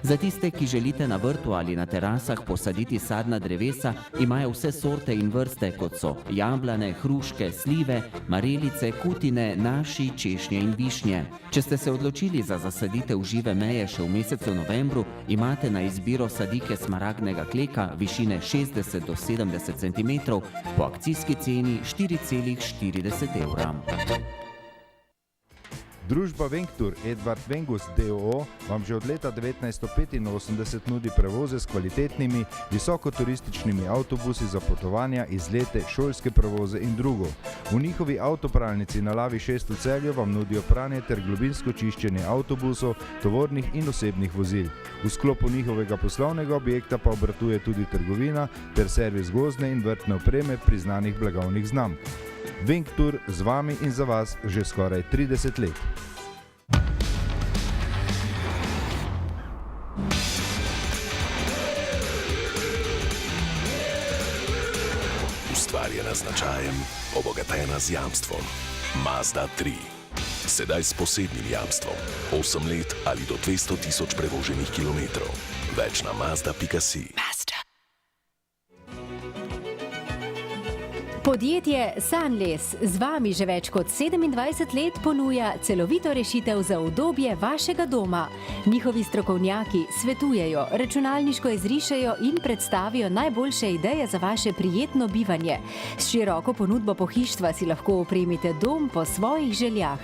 Za tiste, ki želite na vrtu ali na terasah posaditi sadna drevesa, imajo vse sorte in vrste, kot so jablane, hruške, slive, marelice, kutine, naši, češnje in višnje. Če ste se odločili za zasaditev žive meje še v mesecu novembru, imate na izbiro sadike smaragdnega kleka višine 60 do 70 cm po akcijski ceni 4,40 evra. Družba Vengtur Edvard Vengus d.o.o. vam že od leta 1985 nudi prevoze s kvalitetnimi, visokoturističnimi avtobusi za potovanja, izlete, šolske prevoze in drugo. V njihovi avtopralnici na Lavi 6 v Celju vam nudijo pranje ter globinsko čiščenje avtobusov, tovornih in osebnih vozil. V sklopu njihovega poslovnega objekta pa obratuje tudi trgovina ter servis gozdne in vrtne opreme priznanih blagovnih znamk. Vengtur z vami in za vas že skoraj 30 let. Ustvarjena z značajem, obogatena z jamstvom. Mazda 3. Sedaj s posebnim jamstvom. 8 let ali do 200 000 prevoženih kilometrov. Več na mazda.si. Podjetje Sunless z vami že več kot 27 let ponuja celovito rešitev za udobje vašega doma. Njihovi strokovnjaki svetujejo, računalniško izrišejo in predstavijo najboljše ideje za vaše prijetno bivanje. S široko ponudbo pohištva si lahko opremite dom po svojih željah.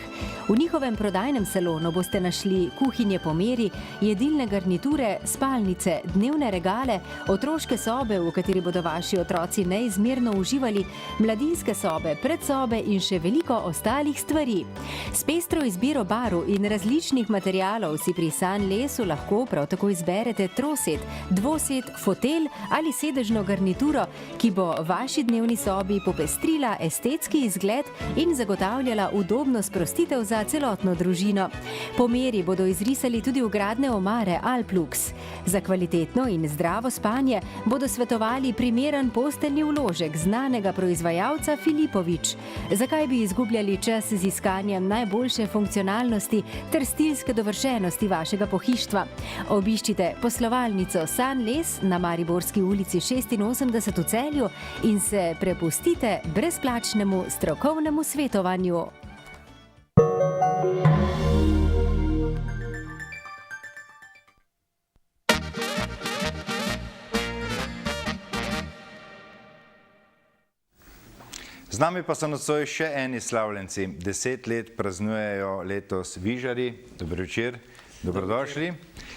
V njihovem prodajnem salonu boste našli kuhinje po meri, jedilne garniture, spalnice, dnevne regale, otroške sobe, v kateri bodo vaši otroci neizmerno uživali, mladinske sobe, predsobe in še veliko ostalih stvari. S pestro izbiro barv in različnih materialov si pri Sunlessu lahko prav tako izberete trosed, dvosed, fotelj ali sedežno garnituro, ki bo vaši dnevni sobi popestrila estetski izgled in zagotavljala udobno sprostitev za celotno družino. Po meri bodo izrisali tudi vgradne omare Alplux. Za kvalitetno in zdravo spanje bodo svetovali primeren posteljni vložek znanega proizvajalca Filipovič. Zakaj bi izgubljali čas z iskanjem najboljše funkcionalnosti ter stilske dovršenosti vašega pohištva? Obiščite poslovalnico Sunless na Mariborski ulici 86 v Celju in se prepustite brezplačnemu strokovnemu svetovanju. Z nami pa so nocoj še eni slavljenci. 10 let praznujejo letos Vižari. Dobro večer, dobrodošli.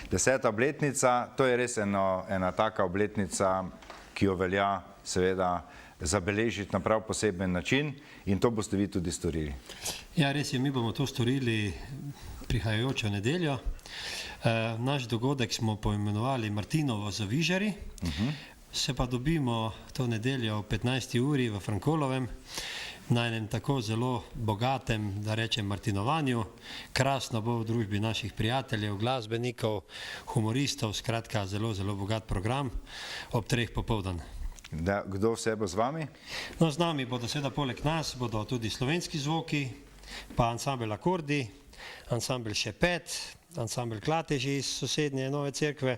10. obletnica, to je res ena taka obletnica, ki jo velja seveda zabeležiti na prav poseben način in to boste vi tudi storili. Ja, res je, mi bomo to storili prihajajočo nedeljo. Naš dogodek smo poimenovali Martinovo za Vižari. Se pa dobimo to nedeljo ob 15. uri v Frankolovem na enem tako zelo bogatem, da rečem, martinovanju. Krasno bo v družbi naših prijateljev, glasbenikov, humoristov, skratka zelo, zelo bogat program ob 3 popoldan. Kdo vse bo z vami? No, z nami bodo seveda poleg nas, bodo tudi slovenski zvoki, pa ansambel Akordi, ansambel Šepet, ansambel Klateži iz sosednje Nove Cerkve,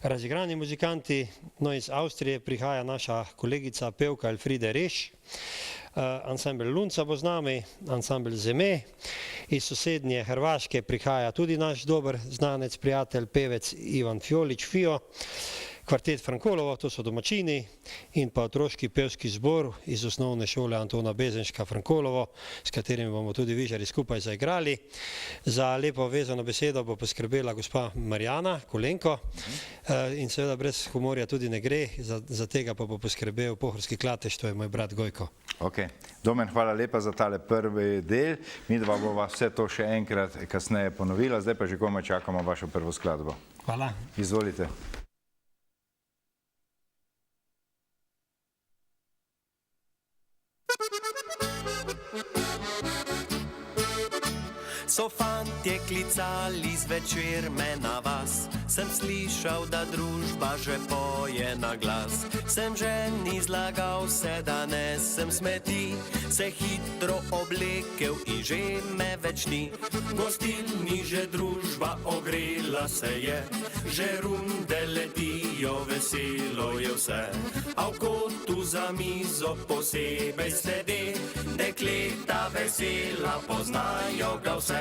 razigrani muzikanti, no iz Avstrije prihaja naša kolegica pevka Elfride Reš, ansambel Lunca bo z nami, ansambel Zeme, iz sosednje Hrvaške prihaja tudi naš dober znanec, prijatelj, pevec Ivan Fjolič Fio, kvartet Frankolovo, to so domačini, in pa otroški pevski zbor iz osnovne šole Antona Bezenška Frankolovo, s katerim bomo tudi Vižari skupaj zaigrali. Za lepo vezano besedo bo poskrbela gospa Marjana Kolenko in seveda brez humorja tudi ne gre, za tega pa bo poskrbel Pohorski Klatež, to je moj brat Gojko. Ok, Domen, hvala lepa za tale prvi del. Mi dva bova vse to še enkrat kasneje ponovila, zdaj pa že komaj čakamo vašo prvo skladbo. Hvala. Izvolite. So fantje klicali zvečer me na vas, sem slišal, da družba že poje na glas. Sem ženi zlagal se, da nesem smeti, se hitro oblekel in že me več ni. Gostilni že družba ogrela se je, že runde letijo, veselo je vse. A v kotu za mizo posebej sede, dekleta vesela poznajo ga vse.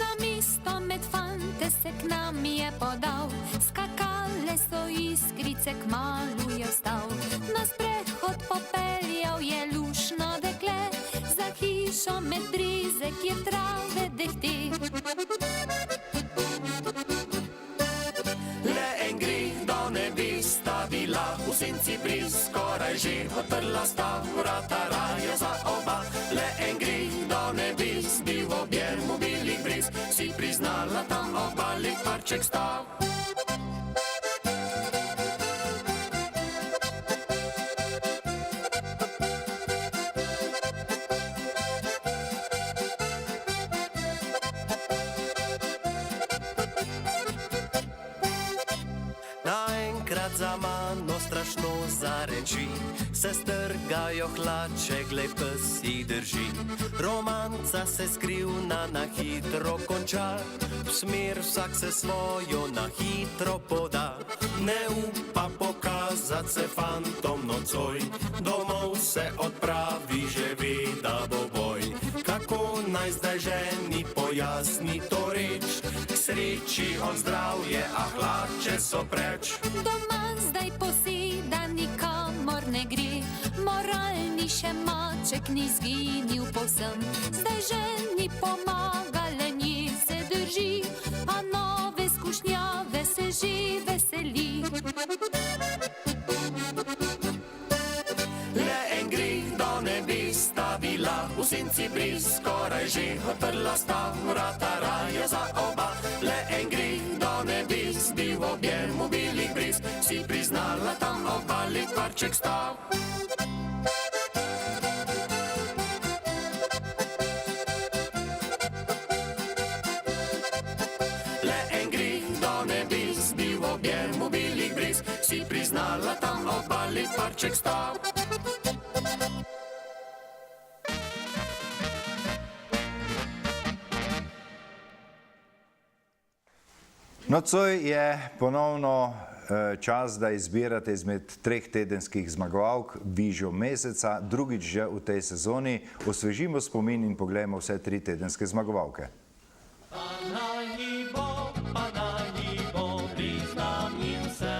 Na mesto med fante se k nam je podal, skakale so iskrice, kmalu je vstal. Na sprehod popeljal je lušno dekle, za hišo med brize, kjer trave dehte. Le en greh do nebes sta bila, v senci briz skoraj že odprla sta vrata raja za oba. Le en greh do nebes bi v objemu bilih briz, si priznala tam obali parček stav. Naenkrat za mano strašno zareči, se strgajo hlače, glej pes jih drži. Romanca se skrivna na hitro konča, v smer vsak se svojo na hitro poda. Ne upa pokazat se fantom nocoj, domov se odpravi, že ve, da bo boj. Kako naj zdaj ženi pojasni to reč, k sreči on zdravje, a hlače so preč. Doma zdaj poseda, nikamor ne gre, moralni še maček ni zginil povsem. Zdaj ženi pomaga, le nje se drži, a nove skušnjave se že veseli. Le en greh do nebes sta bila, v senci briz skoraj že odprla sta vrata raja za oba. Le en greh do nebes bi v objemu bilih briz, si priznala tam obali parček stav. Le en greh do nebes bi v objemu bilih briz, si priznala tam obali parček stav. Nocoj je ponovno čas, da izbirate izmed 3 tedenskih zmagovalk Vižjo meseca, drugič že v tej sezoni. Osvežimo spomin in poglejmo vse 3 tedenske zmagovalke. Pa naj bo, priznam jim se,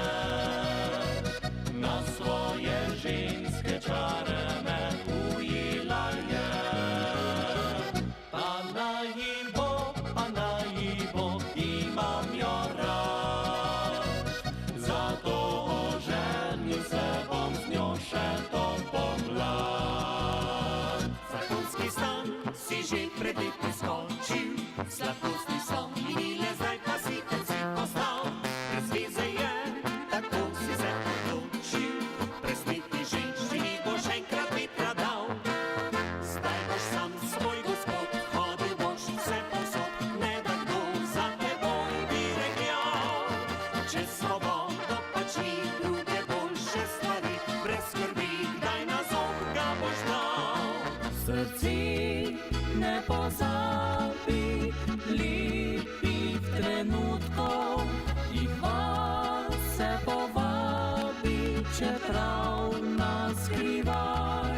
na svoje ženske čare me ujeli. bi poskočil, sladkostni son minile, zdaj pa si ten si postal. Brez veze je, tako si se odločil, presmeti ženščini boš enkrat vetra dal. Zdaj boš sam svoj gospod, hodil boš vse posod, ne da kdo za teboj bi rekljal. Če svobodo pač ni, druge boljše stvari, brez skrbi, kdaj na zob ga boš dal. Srci ne pozabi lepih trenutkov, jih vase povabi, čeprav na skrivaj.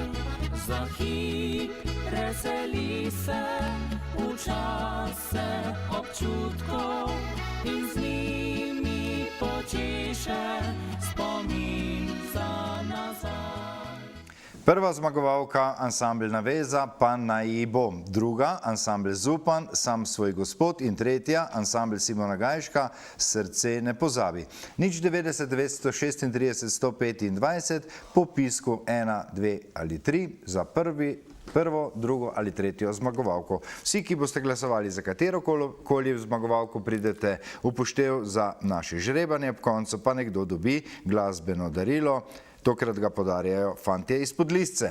Za hip veseli se v čase občutkov in z njimi počeše spomin za nazaj. Prva zmagovalka, ansambel Naveza, pa naj ji bo. Druga, ansambel Zupan, Sam svoj gospod. In tretja, ansambel Simona Gajška, Srce ne pozabi. 090 936 125 po pisku 1, 2 ali 3 za prvo, drugo ali tretjo zmagovalko. Vsi, ki boste glasovali za katerokoli zmagovalko, pridete v poštev za naše žrebanje, ob koncu pa nekdo dobi glasbeno darilo. Tokrat ga podarjajo fantje iz Podlisce.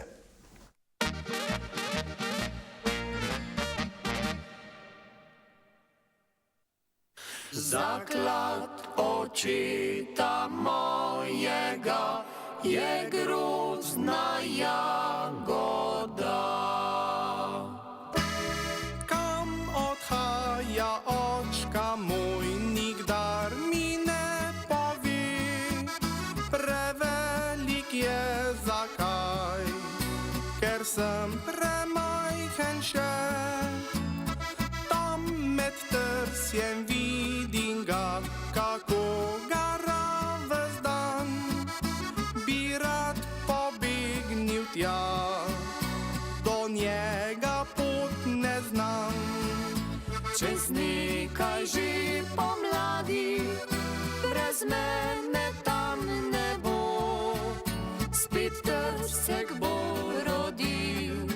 Zaklad očeta mojega je grozna jagoda. Kam odhaja očka moj, nikdar mi ne pove, prevelik je zakaj, ker sem premajhen še. Tam med trsjem vidim ga, kako gara ves dan, bi rad pobegnil tja, do njega pot ne znam. Čez nekaj že pomladi, brez mene tam ne bo, spet trsek bo rodil,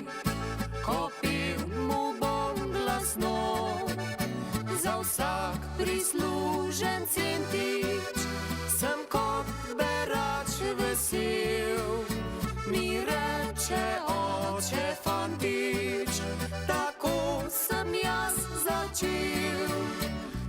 ko pel mu bom glasno. Za vsak prislužen centič sem kot berač vesel, mi reče oče fantič, tako sem jaz začel.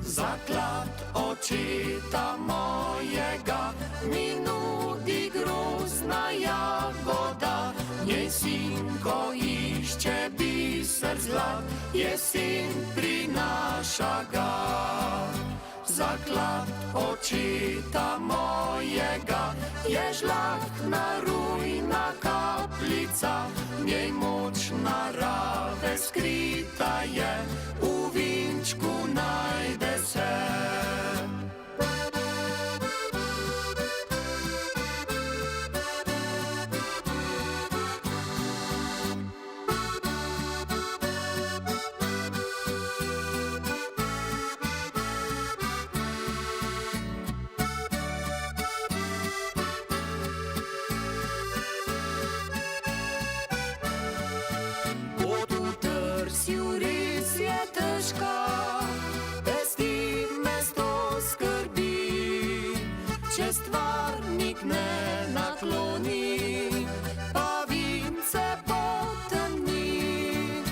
Zaklad očeta mojega mi nudi grozna jagoda, njej sinko išče biser zlat, jesen prinaša ga. Zaklad očeta mojega je žlahtna rujna kapljica, njej moč narave skrita je, v vinčku najde se. Če stvarnik ne nakloni, pa vince potemni.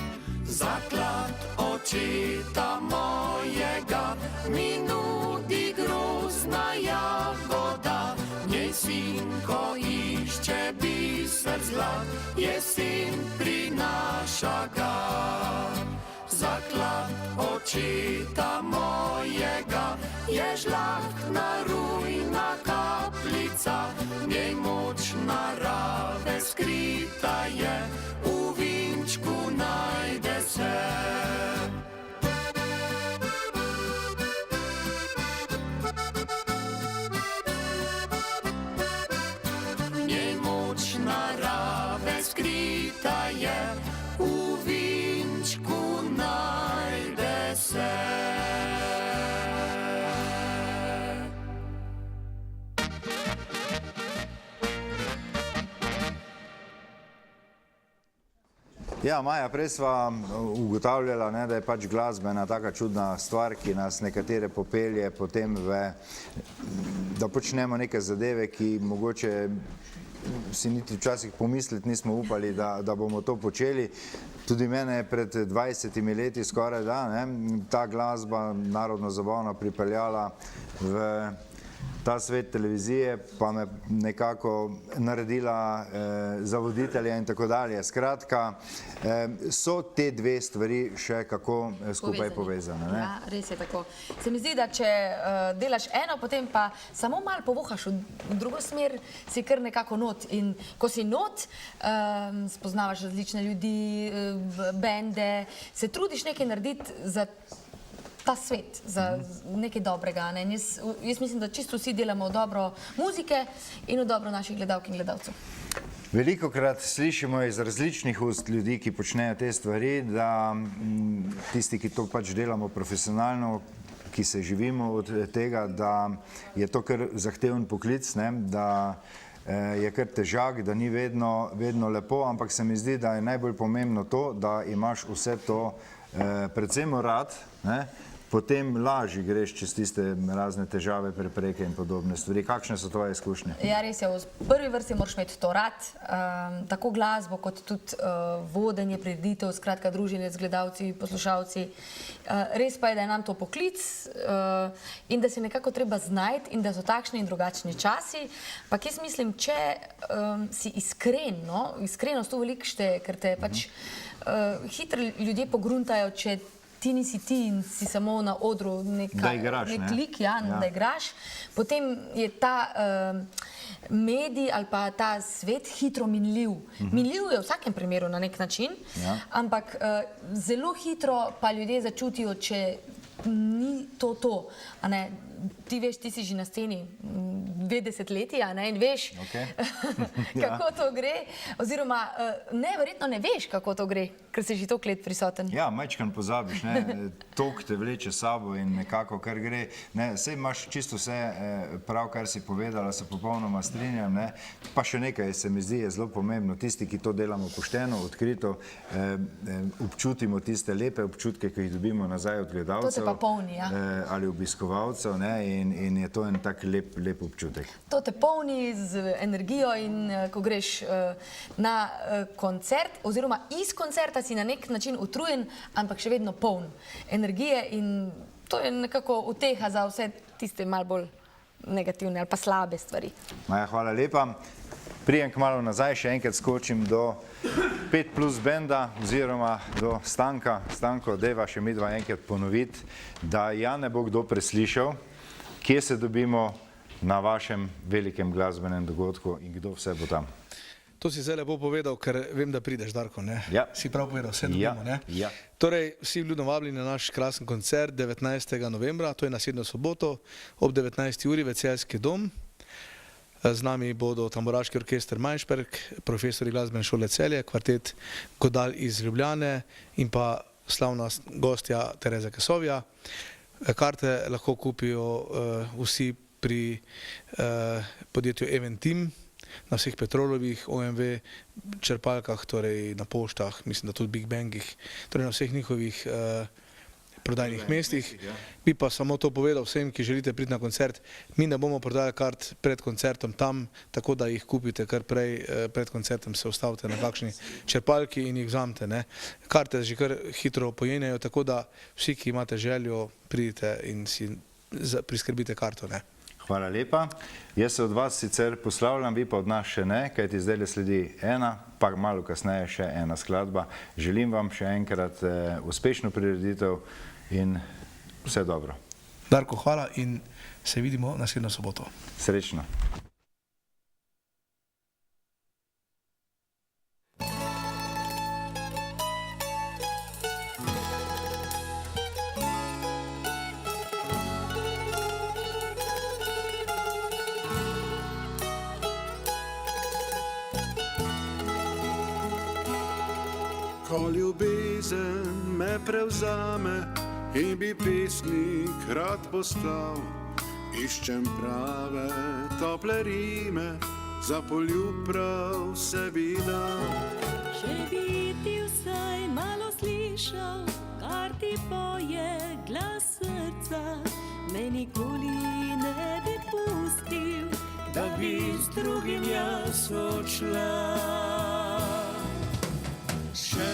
Zaklad očeta mojega mi nudi grozna jagoda, njej sinko išče biser zlat, jesen prinaša ga. Zaklad očeta mojega je žlahtna rujna kapljica, njej moč narave skrita je, v vinčku najde se. Njej moč narave skrita je, v vinčku najde se. Ja, Maja, prej sva ugotavljala, ne, da je pač glasba ena taka čudna stvar, ki nas nekatere popelje potem da počnemo neke zadeve, ki mogoče si niti včasih pomisliti nismo upali, da bomo to počeli. Tudi mene je pred 20 leti skoraj ta glasba narodno-zabavna pripeljala v ta svet televizije, pa me nekako naredila za voditelja in tako dalje. Skratka, so te dve stvari še kako skupaj povezane. Ja, res je tako. Se mi zdi, da če delaš eno, potem pa samo malo povohaš v drugo smer, si kar nekako not. In ko si not, spoznavaš različne ljudi, bende, se trudiš nekaj narediti za ta svet, za nekaj dobrega. Jaz mislim, da čisto vsi delamo v dobro muzike in v dobro naših gledalk in gledalcev. Velikokrat slišimo iz različnih ust ljudi, ki počnejo te stvari, da tisti, ki to pač delamo profesionalno, ki se živimo od tega, da je to kar zahteven poklic, da je kar težak, da ni vedno lepo, ampak se mi zdi, da je najbolj pomembno to, da imaš vse to predvsem rad, potem lažje greš čez tiste razne težave, prepreke in podobne stvari. Kakšne so tvoje izkušnje? Ja, res je. V prvi vrsti moraš imeti to rad, tako glasbo, kot tudi vodenje prireditev, skratka druženje z gledalci, poslušalci. Res pa je, da je nam to poklic in da se nekako treba znajti in da so takšni in drugačni časi. Pa jaz mislim, če si iskren, iskrenost to veliko šteje, ker te pač hitro ljudje pogruntajo, če ti nisi ti in si samo na odru nek lik, da igraš, potem je ta medij ali pa ta svet hitro minljiv. Minljiv je v vsakem primeru na nek način, ampak zelo hitro pa ljudje začutijo, če ni to. Ti veš, ti si že na sceni 20 leti in veš, kako to gre, oziroma verjetno ne veš, kako to gre, ker si že toliko let prisoten. Ja, majčkeno pozabiš, toliko te vleče sabo in nekako kar gre. Saj imaš čisto vse prav, kar si povedala, se popolnoma strinjam, pa še nekaj se mi zdi je zelo pomembno. Tisti, ki to delamo pošteno, odkrito, občutimo tiste lepe občutke, ki jih dobimo nazaj od gledalcev. To te pa polni, ja. Ali obiskovalcev, in je to en tak lep občutek. To te polni z energijo in ko greš na koncert, oziroma iz koncerta si na nek način utrujen, ampak še vedno poln energije in to je nekako uteha za vse tiste malo bolj negativne ali pa slabe stvari. Maja, hvala lepa. Prijem kmalu nazaj, še enkrat skočim do 5+ benda oziroma do Stanka. Stanko, dejva še midva enkrat ponoviti, da ja ne bo kdo preslišal, kje se dobimo na vašem velikem glasbenem dogodku in kdo vse bo tam. To si zdaj lepo povedal, ker vem, da prideš, Darko, ne? Ja. Si prav povedal, vse dobimo, ne? Ja. Torej, vsi vljudno vabljeni na naš krasen koncert 19. novembra, to je naslednjo soboto, ob 19. uri v Celjski dom. Z nami bodo Tamburaški orkester Majnšperk, profesori glasbene šole Celje, kvartet Godal iz Ljubljane in pa slavna gostja Tereza Kesovja. Karte lahko kupijo vsi pri podjetju Eventim, na vseh Petrolovih, OMV črpalkah, torej na poštah, mislim, da tudi Big Bangih, torej na vseh njihovih prodajnih mestih. Bi pa samo to povedal vsem, ki želite priti na koncert. Mi ne bomo prodali kart pred koncertom tam, tako da jih kupite kar prej, pred koncertom se ustavite na kakšni črpalki in jih vzamete. Karte že kar hitro pojenejo, tako da vsi, ki imate željo, pridite in si priskrbite karto. Hvala lepa. Jaz se od vas sicer poslavljam, vi pa od nas še ne, kajti zdaj le sledi ena, pa malo kasneje še ena skladba. Želim vam še enkrat uspešno prireditev in vse dobro. Darko, hvala in se vidimo naslednjo soboto. Srečno. Ko ljubezen me prevzame in bi pesnik rad postal, iščem prave tople rime, za poljub prav sebi dal. Že ti vsaj malo slišal, kar ti poje glas srca, me nikoli ne bi pustil, da bi z drugim jaz odšla. Še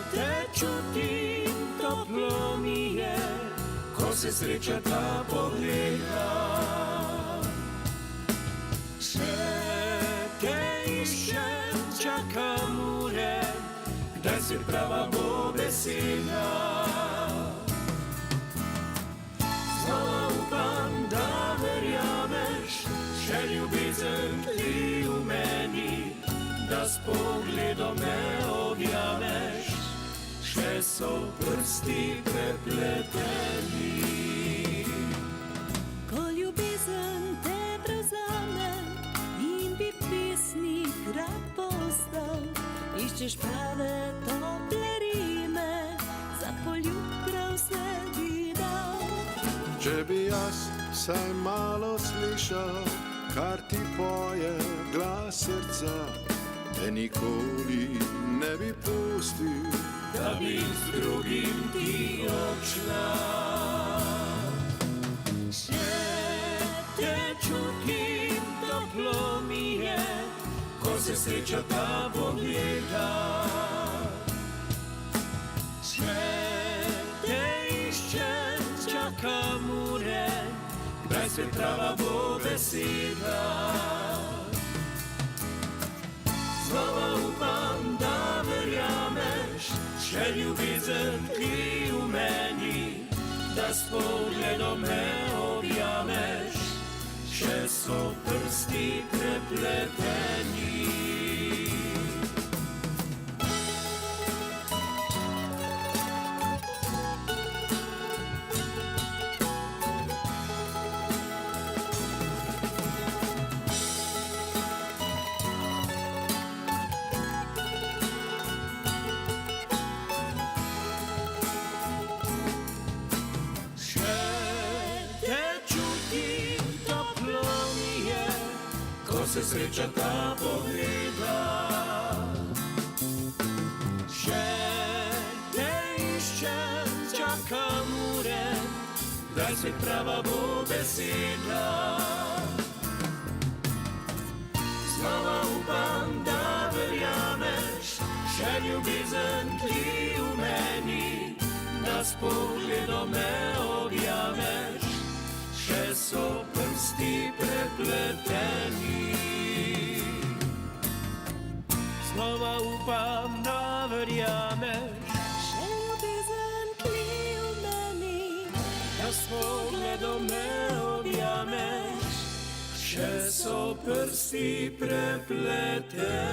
te čutim, toplo mi je, ko se sreča ta pogleda. Še te iščem, čakam ure, kdaj se prava bo beseda. Znova upam, da verjameš, še ljubezen tli v meni, da s pogledom me objameš, še so prsti prepleteni. Ko ljubezen te prevzame in bi pesnik rad postal, iščeš prave tople rime, za poljub prav vse bi dal. Če bi jaz vsaj malo slišal, kar ti poje glas srca, te nikoli ne bi pustil, da bi z drugim ti odšla. Še te čutim, toplo mi je, ko se sreča ta pogleda. Še te iščem, čakam ure, kdaj se prava bo beseda. Znova upam, da verjameš, še ljubezen tli v meni, da s pogledom me objameš, še so prsti prepleteni. Se sreča ta pogleda. Še te iščem, čakam ure, kdaj se prava bo beseda. Znova upam, da verjameš, še ljubezen tli v meni, da s pogledom me objameš, še so prsti prepleteni. Znova upam, da verjameš, še ljubezen tli v meni, da s pogledom me objameš, še so prsti prepleteni.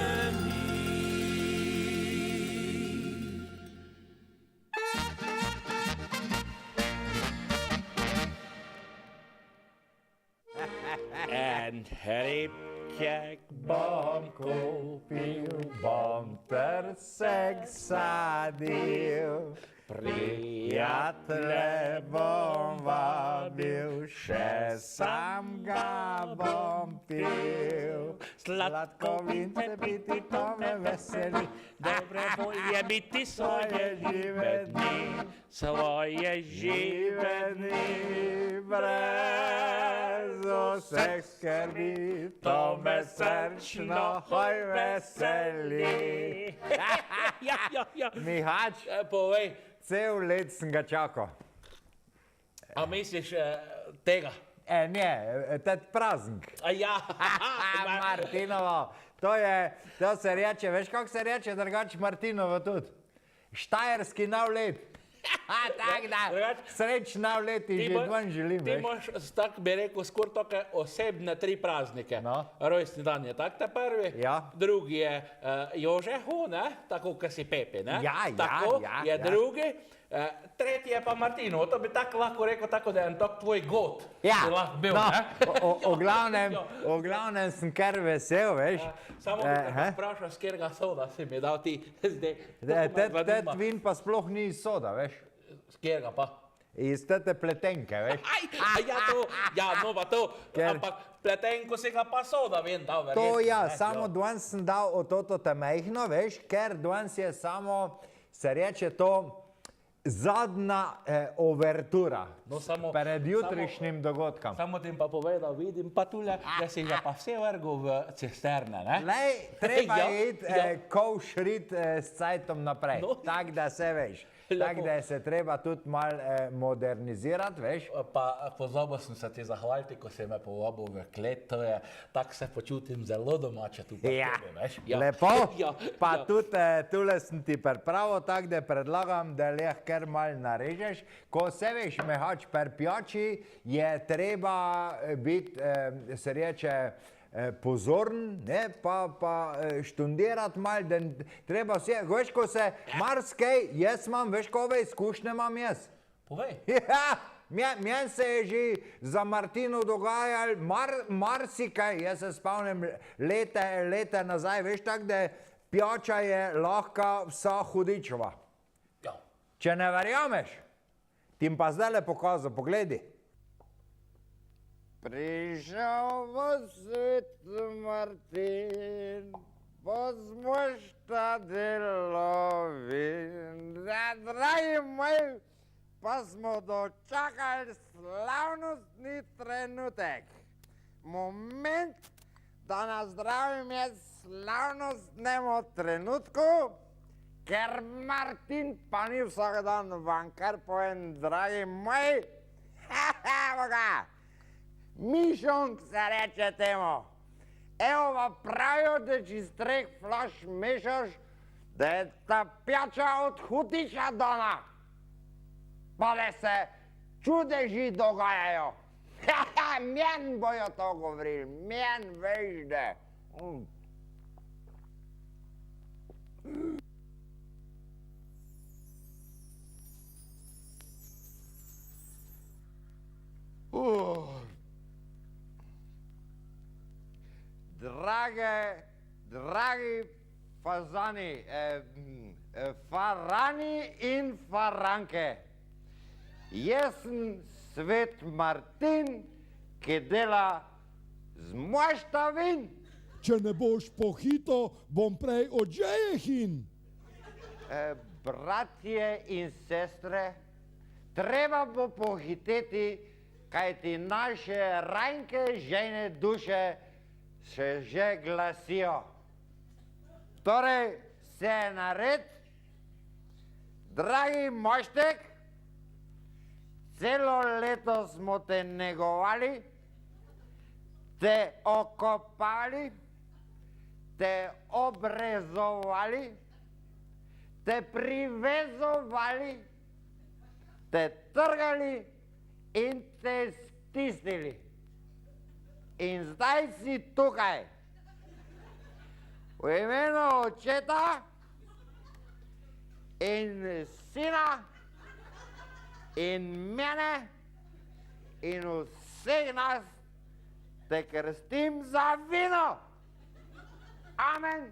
En hribkjek bom kupil, bom trsek sadil, prijatelje bom vabil, še sam ga bom pil. Sladko vince piti, to me veseli, dobre bolje biti svoje žive dni, svoje žive dni, brez vseh skrbi, to me srčno hoj veseli. Mihač, povej, cel let sem ga čakal. A misliš tega? Ne, tet praznik. Ja. Martinovo, to se reče, veš kako se reče drugače Martinovo tudi? Štajerski nov let. Tak da, sreč nov let ti že dvan želim, veš. Ti imaš, tako bi rekel, skoraj toke osebne 3 praznike. Rojstni dan je tak ta prvi, drugi je Jožehu, tako kot si Pepe, tako je drugi. Tretji je pa Martino, to bi tako lahko rekel, tako da je en tak tvoj god. Ja, o glavnem sem kar vesel, veš. Samo bi te vprašal, s kjerega soda si mi dal ti zdaj. Tet vin pa sploh ni soda, veš. S kjerega pa? iz tete pletenke, veš. No pa to, ampak pletenko si ga pa soda vem dal, verjetno. To ja, samo danes sem dal od toto te mehno, veš, ker danes je samo, se reče to, zadnja overtura pred jutrišnjim dogodkom. Samo ti pa povedal, vidim pa tule, da si ga pa vse vrgel v cisterne, ne? Lej, treba iti kovšrit s cajtom naprej, tak da se veš. Tak da se treba tudi malo modernizirati, veš. Pa pozabil sem se ti zahvaliti, ko si me povabil v klet, to je, tako se počutim zelo domače tu pri tebi, veš. Lepo, pa tudi tule sem ti pripravil, tako da predlagam, da leh kar malo narežeš. Ko se veš, mehač per pijači, je treba biti, se reče, pozorn, pa štundirati malo, da treba vse, veš, ko se marsikaj, jaz imam, veš, kove izkušnje imam jaz. Povej. Ja, meni se je že za Martinu dogajal marsikaj, jaz se spomnim leta nazaj, veš, tako da pijača je lahko vsa hudičeva. Če ne verjameš, ti pa zdaj le pokazal, pogledi. Prišel v svet Martin, pozmošta delovin. Dragi moj, pa smo dočakali slavnostni trenutek. Moment, da nazdravim jaz slavnostnemu trenutku, ker Martin pa ni vsak dan van, kar povem, dragi moj, Mišonk se reče temu. Evo pa pravijo, da čez 3 flaš mešaš, da je ta pijača od hutiča dana. Pa da se čudeži dogajajo. Meni bojo to govorili, meni veš, da. Dragi fazani, farani in faranke, jaz sem Svet Martin, ki dela z moštavin. Če ne boš pohito, bom prej odžejehin. Bratje in sestre, treba bo pohiteti, kajti naše rajnke žejne duše se že glasijo. Torej, vse nared, dragi moštek, celo leto smo te negovali, te okopali, te obrezovali, te privezovali, te trgali in te stisnili. In zdaj si tukaj. V imenu očeta in sina in mene in vseh nas te krstim za vino. Amen.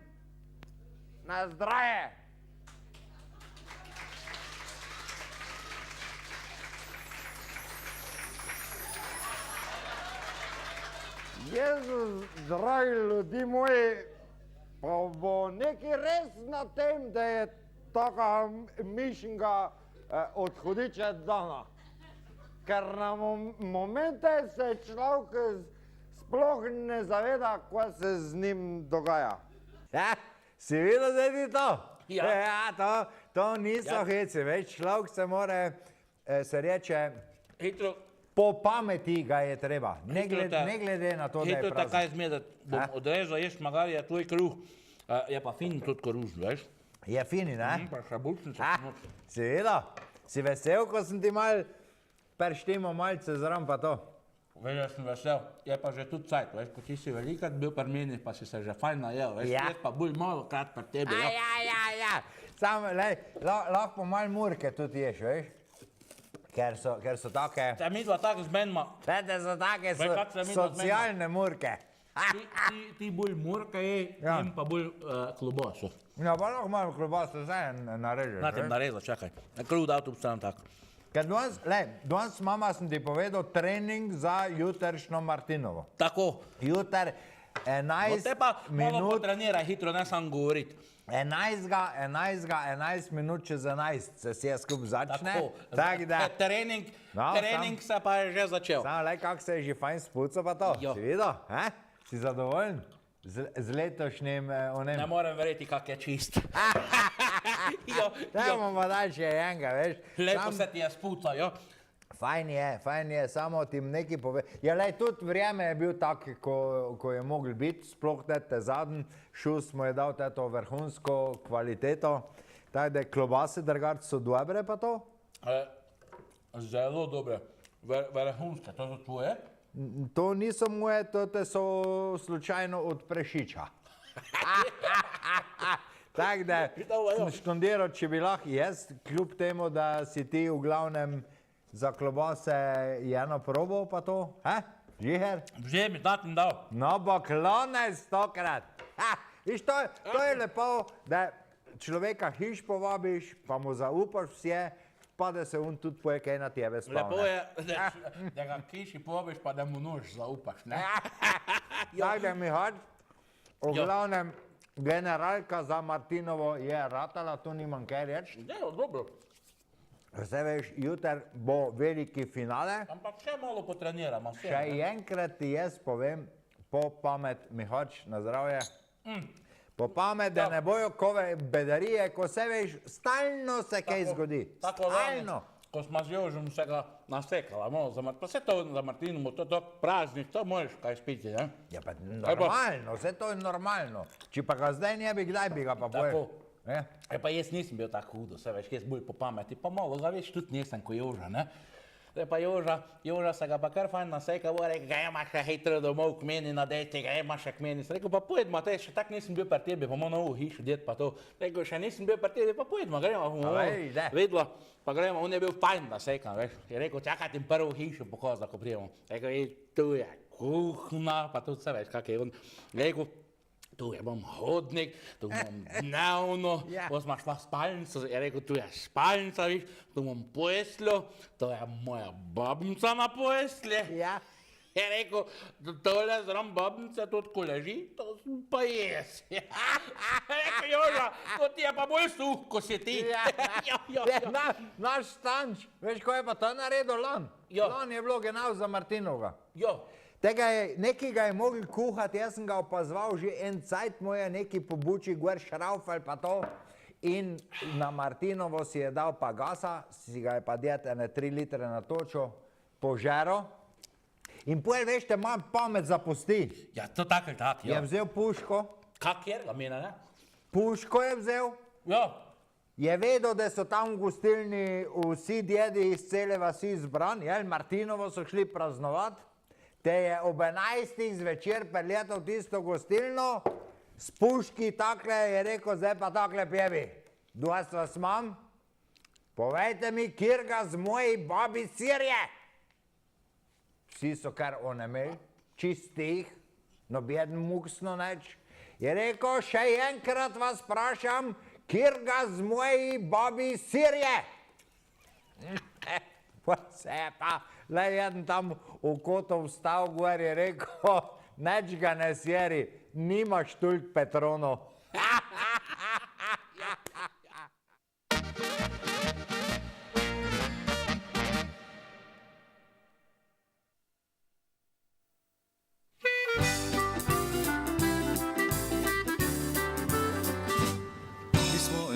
Na zdravje. Jezus, dragi ljudi moji, pa bo nekaj res na tem, da je taka mišinga od hudiča dana. Ker na momente se človek sploh ne zaveda, kaj se z njim dogaja. Ja, si videl, da je to? Ja, to niso heci, več človek se mora, se reče, po pameti ga je treba, ne glede na to, da je Hitro praznik. takaj zmedat, bom odrezal, ješ magarija, tvoj kruh, je pa fin tudi koruž, veš? Je fini, ne? Pa še bučnica. Seveda, si vesel, ko sem ti mal perštimo malce zraven pa to? Veš, jaz sem vesel, je pa že tudi cajt, veš, ko ti si velikat bil pri meni, pa si se že fajn najel, veš, jaz pa bolj malo krat pri tebi. Ja. Samo, lahko malo murke tudi ješ, veš? Ker so take... Ta midva tako zmenima. Tete so take socialne murke. Ti bolj murka je, in pa bolj klobaso. Ja, pa lahko malo klobaso zdaj narežeš. Na tem narezal, čakaj. Na kruh dal tu stran tako. Ker danes mama sem ti povedal trening za jutrišnjo Martinovo. Tako. Jutr 11 te pa malo minut, potreniraj hitro, ne sam govoriti. 11 minut čez 11 se vse skupaj začne. Tako, trening se pa je že začel. Samo le, kako se je že fajn spucal pa to. Si videl? Si zadovoljen? Z letošnjim onem? Ne morem verjeti, kak je čist. Dajmo pa daj še enega, veš. Lepo se ti je spucal, jo. Fajn je, samo ti nekaj pove. Ja, lej, tudi vrijeme je bil tak, ko je mogel biti, sploh te zadnji šus mu je dal to vrhunsko kvaliteto. Tako da klobase drugače so dobre pa to? Zelo dobre. Vrhunske, to so tvoje? To niso moje, to te so slučajno od Prešiča. Tako da sem škondiral, če bi lahko jaz, kljub temu, da si ti v glavnem za klobase eno probal pa to, Žiher? Že mi tatim dal. No, bo klonaj 100-krat. Viš, to je lepo, da človeka hiš povabiš, pa mu zaupaš vse, pa da se on tudi poje kaj na tebe spavne. Lepo je, da ga hiši povabiš, pa da mu nož zaupaš, ne? Tako da mi hoč, v glavnem, generalka za Martinovo je ratala, tu nimam kaj reči. Ne, dobro. Vse veš, jutr bo veliki finale. Ampak še malo potreniramo. Še enkrat ti jaz povem, po pamet mi hoč na zdravje. Po pamet, da ne bojo kove bedarije, ko se veš, stalno se kaj zgodi. Stalno. Ko smo z Jožem se ga nasekala, pa vse to za Martinovo, to je praznik, to možeš kaj spiti, ne? Ja, pa normalno, vse to je normalno. Če pa ga zdaj ne bi, kdaj bi ga pa pojel? Pa jaz nisem bil tako hudo, se veš, jaz bolj po pameti, pa malo, zaveš, tudi nisem ko Joža, ne? Pa Joža se ga pa kar fajn nasekal, rekel, ga imaš še hitro domov k meni na dete, ga imaš še k meni. Rekel, pa pojedma, še tak nisem bil pri tebi, pa mo novo hišo deti pa to. Rekel, še nisem bil pri tebi, pa pojedma, gremo. Videla, pa gremo, on je bil fajn nasekan, veš. Je rekel, čakaj ti prvo hišo pokazal, ko prijemo. Rekel, tu je kuhna, pa tudi se veš, kak je on. Rekel, tu je bom hodnik, tu bom dnevno, potem imaš pa spalnico, je rekel, tu je spalnica, viš, tu bom posteljo, to je moja babnica na postelje. Je rekel, tole zraven babnice tudi ko leži, to sem pa jaz. Je rekel, Joža, to ti je pa bolj suh, ko si ti. Naš Stanč, veš, ko je pa to naredil lon? Lon je bilo genau za Martinovga. Nekaj ga je mogel kuhati, jaz sem ga opazval, že en cajt mu je neki pobuči gor šraufel pa to in na Martinovo si je dal pa gasa, si ga je pa djet ene 3 litre natočil, požero in pojem, veš, te manj pamet zapusti. Ja, to tako je tak, Je vzel puško. Kak je ga mene, ne? Puško je vzel. Je vedel, da so tam v gostilni vsi djedi iz cele vasi zbran, Martinovo so šli praznovati. Te je ob 11. zvečer peljetal tisto gostilno, s puški takle je rekel, zdaj pa takle pjevi. Dost vas imam, povejte mi, kjer ga z moji babi sirje. Vsi so kar onemeli, čistih, noben muksno neč. Je rekel, še enkrat vas vprašam, kjer ga z moji babi sirje. Pa se je pa, le jeden tam v kotu vstal gor je rekel, neč ga ne sjeri, nimaš toliko Petronov.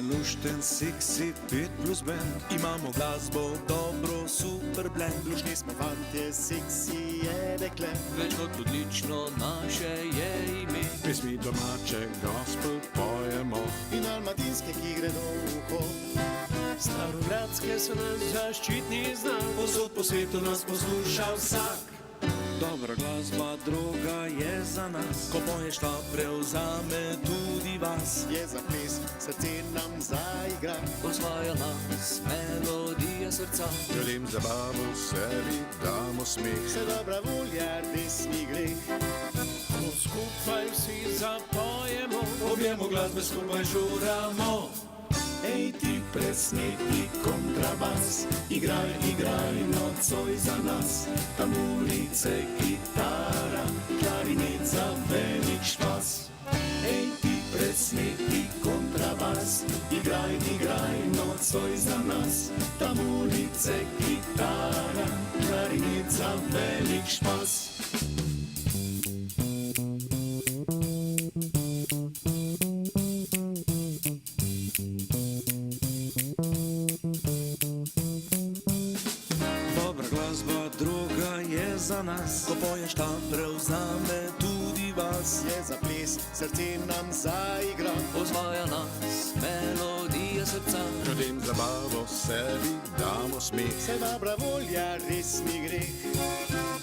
Lušten, seksi, 5+ band. Imamo glasbo, dobro, super blend. Lušni smo fantje, seksi je dekle. Več kot odlično naše je ime. Pesmi domače, gospel pojemo. In almadinske, ki gredo v uho. Starogradske so nas zaščitni znak. Posod po svetu nas posluša vsak. Dobra glasba, droga je za nas. Ko poješ, ta prevzame tudi vas. Je za ples, srce nam zaigra. Osvaja nas melodija srca. Želim zabavo sebi, damo smeh. Se dobra volja, res ni greh. Ko skupaj vsi zapojemo, objemo glasbe skupaj žuramo. Ej ti presneti kontrabas, igraj, igraj, nocoj za nas. Tam ulice, kitara, klarinet za velik špas. Ej ti presneti kontrabas, igraj, igraj, nocoj za nas. Tam ulice, kitara, klarinet za velik špas. Za nas, ko poješ ta prevzame tudi vas. Je za ples, srce nam zaigra, ozvaja nas melodija srca. Ljudem zabavo, sebi damo smeh. Se dobra volja, res ni greh.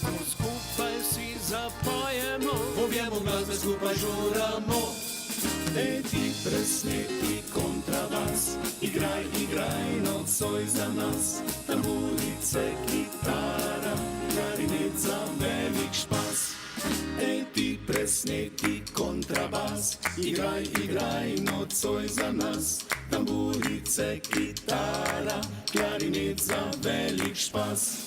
Ko skupaj si zapojemo, v objemu glasbe skupaj žuramo. Ej ti presneti kontrabas, igraj, igraj, nocoj za nas. Tam ulice, kitara, klarinet za velik špas. Ej ti presneti kontrabas, igraj, igraj, nocoj za nas. Tam ulice, kitara, klarinet za velik špas.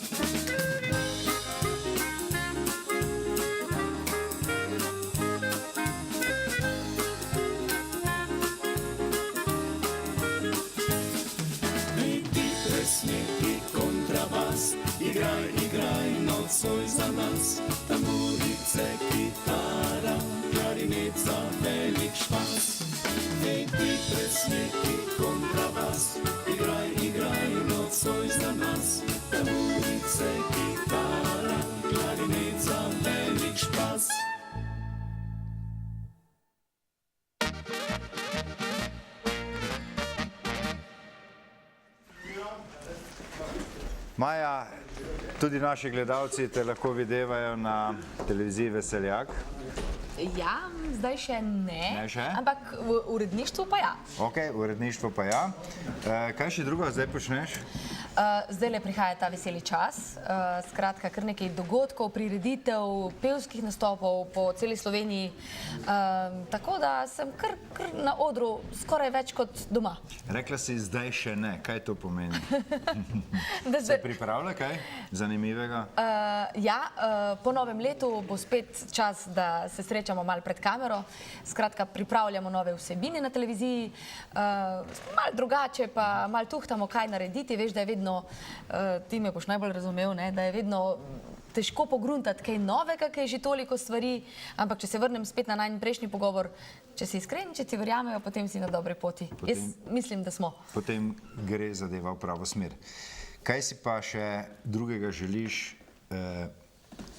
Igraj, igraj, nocoj za nas. Tam ulice, kitara, klarinet za velik špas. Ej ti presneti kontrabas, igraj, igraj, nocoj za nas. Tam ulice, kitara, klarinet za velik špas. Maja, tudi naši gledalci te lahko videvajo na televiziji Veseljak. Ja, zdaj še ne. Ne še? Ampak v uredništvu pa ja. Ok, v uredništvu pa ja. Kaj še drugo zdaj počneš? Zdaj le prihaja ta veseli čas. Skratka, kar nekaj dogodkov, prireditev, pevskih nastopov po celi Sloveniji. Tako da sem kar na odru skoraj več kot doma. Rekla si zdaj še ne. Kaj to pomeni? Se pripravlja kaj zanimivega? Ja, po novem letu bo spet čas, da se srečamo malo pred kamero. Skratka, pripravljamo nove vsebine na televiziji. Malo drugače pa malo tuhtamo, kaj narediti. Veš, da je vedno, ti me boš najbolj razumel, da je vedno težko pogruntati kaj novega, kaj je že toliko stvari, ampak če se vrnem spet na najmanj prejšnji pogovor, če si iskren, če ti verjamejo, potem si na dobre poti. Jaz mislim, da smo. Potem gre zadeva v pravo smer. Kaj si pa še drugega želiš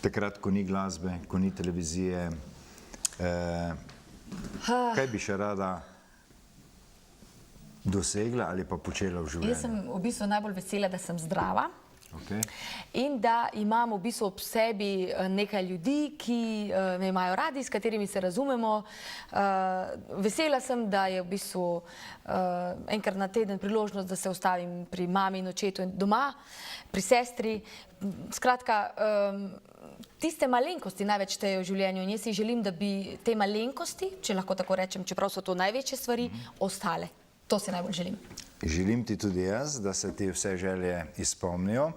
takrat, ko ni glasbe, ko ni televizije? Kaj bi še rada dosegla ali pa počela v življenju? Jaz sem v bistvu najbolj vesela, da sem zdrava in da imam v bistvu ob sebi nekaj ljudi, ki me imajo radi, s katerimi se razumemo. Vesela sem, da je v bistvu enkrat na teden priložnost, da se ustavim pri mami in očetu doma, pri sestri. Skratka, tiste malenkosti največ štejejo v življenju in jaz si želim, da bi te malenkosti, če lahko tako rečem, čeprav so to največje stvari, ostale. To si najbolj želim. Želim ti tudi jaz, da se ti vse želje izpolnijo.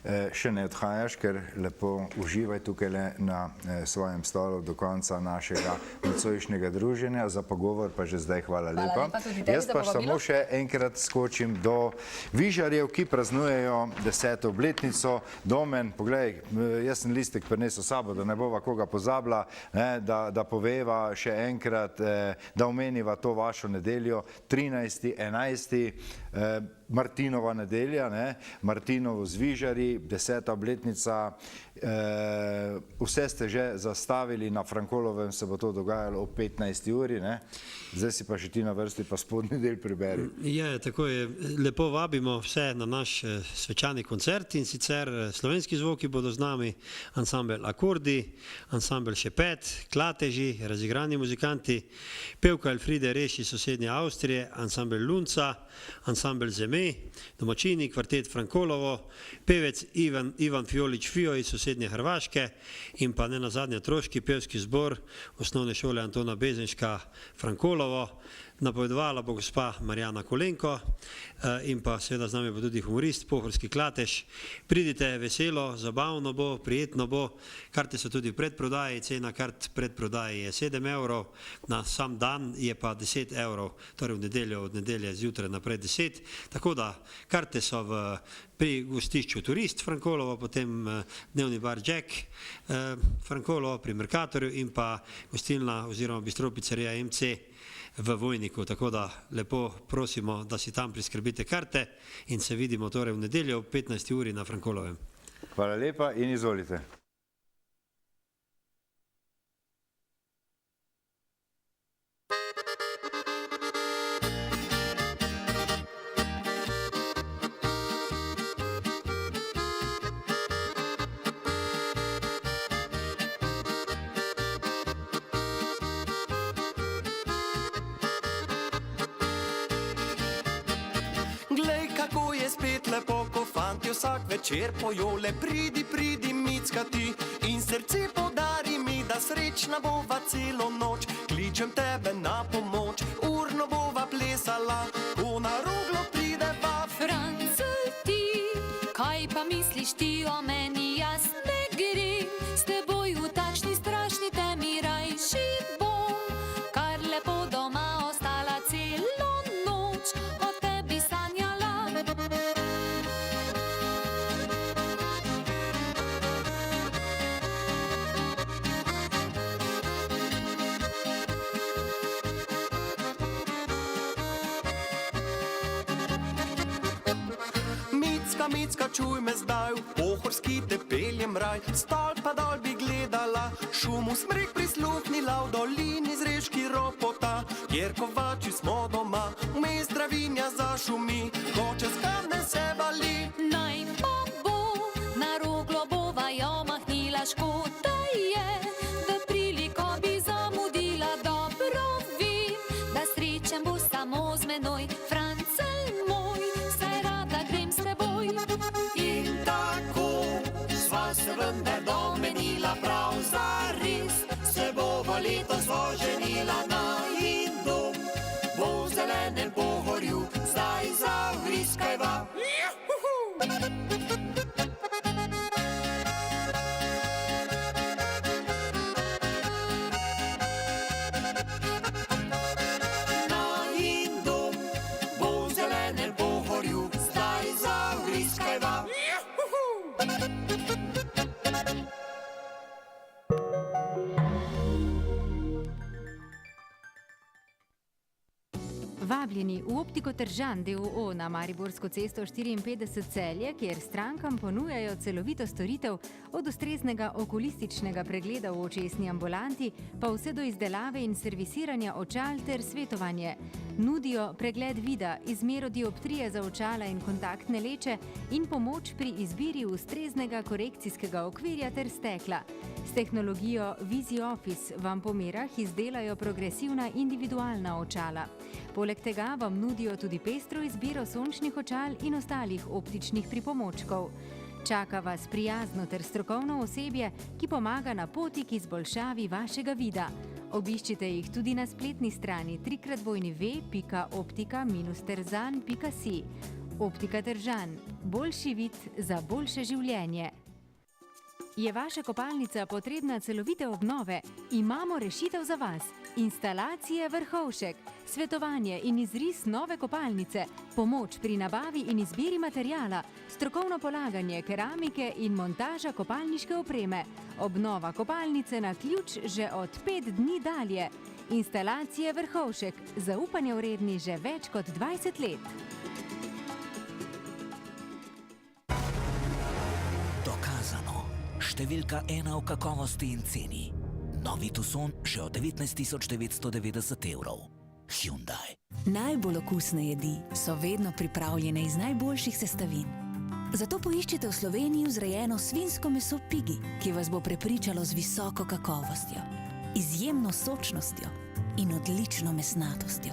Še ne odhajaš, ker lepo uživaj tukaj na svojem stolu do konca našega nocojšnjega druženja. Za pogovor pa že zdaj hvala lepa. Hvala lepa tudi tebi za povabilo. Jaz pa samo še enkrat skočim do Vižarjev, ki praznujejo 10. obletnico. Domen, poglej, jaz sem listek prinesel sabo, da ne bova koga pozabila, da poveva še enkrat, da omeniva to vašo nedeljo, 13.11. Martinova nedelja, Martinovo z Vižarji, 10. obletnica. Vse ste že zastavili, na Frankolovem se bo to dogajalo ob 15. uri, zdaj si pa še ti na vrsti, pa spodnji del priberi. Je, tako je, lepo vabimo vse na naš svečani koncert in sicer slovenski zvoki bodo z nami, ansambel Akordi, ansambel Šepet, Klateži, razigrani muzikanti, pevka Elfride Reš iz sosednje Avstrije, ansambel Lunca, ansambel Zeme, domačini, kvartet Frankolovo, pevec Ivan Fiolič Fio iz sosednje Hrvaške in pa ne nazadnje otroški pevski zbor osnovne šole Antona Bezenška Frankolovo. Napovedovala bo gospa Marjana Kolenko in pa seveda z nami bo tudi humorist, pohorski Klatež. Pridite, veselo, zabavno bo, prijetno bo. Karte so tudi v predprodaji, cena kart predprodaji je 7 €, na sam dan je pa 10 €, torej v nedeljo, od nedelje zjutraj naprej 10. Tako da karte so pri gostišču Turist Frankolovo, potem dnevni bar Jack Frankolovo pri Mercatorju in pa gostilna oziroma bistro pizzerija MC v Vojniku, tako da lepo prosimo, da si tam priskrbite karte in se vidimo torej v nedeljo ob 15. uri na Frankolovem. Hvala lepa in izvolite. Vsak večer pojole, pridi, pridi, micka ti in srce podari mi, da srečna bova celo noč. Kličem tebe na pomoč, urno bova plesala, ko na roglo prideva. Francel ti, kaj pa misliš ti o meni, jaz ne grem s teboj v takšni strašni temi, rajši bom kar lepo doma ostala celo noč, o tebi sanjala. Micka, čuj me zdaj, v pohorski te peljem raj, stol pa dol bi gledala, šumu smrek prisluhnila, v dolini zreški ropota, kjer kovači smo doma, vmes dravinja zašumi, ko čez kamne se vali. Naj pa bo, na roglo bova jo mahnila, škoda je, da priliko bi zamudila, dobro vem, da srečen bo samo z menoj, Francel moj, saj rada grem s teboj. In tako sva se vendar domenila, prav zares se bova letos oženila, najin dom bo v zelenem Pohorju, zdaj zavriskajva. Najin dom bo v zelenem Pohorju, zdaj zavriskajva. Vabljeni v Optiko Tržan d.o.o. na Mariborsko cesto 54 Celje, kjer strankam ponujajo celovito storitev od ustreznega okulističnega pregleda v očesni ambulanti pa vse do izdelave in servisiranja očal ter svetovanje. Nudijo pregled vida, izmero dioptrije za očala in kontaktne leče in pomoč pri izbiri ustreznega korekcijskega okvirja ter stekla. S tehnologijo VisiOffice vam po merah izdelajo progresivna individualna očala. Poleg tega vam nudijo tudi pestro izbiro sončnih očal in ostalih optičnih pripomočkov. Čaka vas prijazno ter strokovno osebje, ki pomaga na poti k izboljšavi vašega vida. Obiščite jih tudi na spletni strani www.optika-terzan.si. Optika Tržan. Boljši vid za boljše življenje. Je vaša kopalnica potrebna celovite obnove? Imamo rešitev za vas. Instalacije Vrhovšek, svetovanje in izris nove kopalnice, pomoč pri nabavi in izbiri materijala, strokovno polaganje keramike in montaža kopalniške opreme, obnova kopalnice na ključ že od 5 dni dalje. Instalacije Vrhovšek, zaupanje vredni že več kot 20 let. Dokazano. Številka 1 v kakovosti in ceni. Novi Tucson še od 19.990 €. Hyundai. Najbolj okusne jedi so vedno pripravljene iz najboljših sestavin. Zato poiščite v Sloveniji vzrejeno svinjsko meso Pigi, ki vas bo prepričalo z visoko kakovostjo, izjemno sočnostjo in odlično mesnatostjo.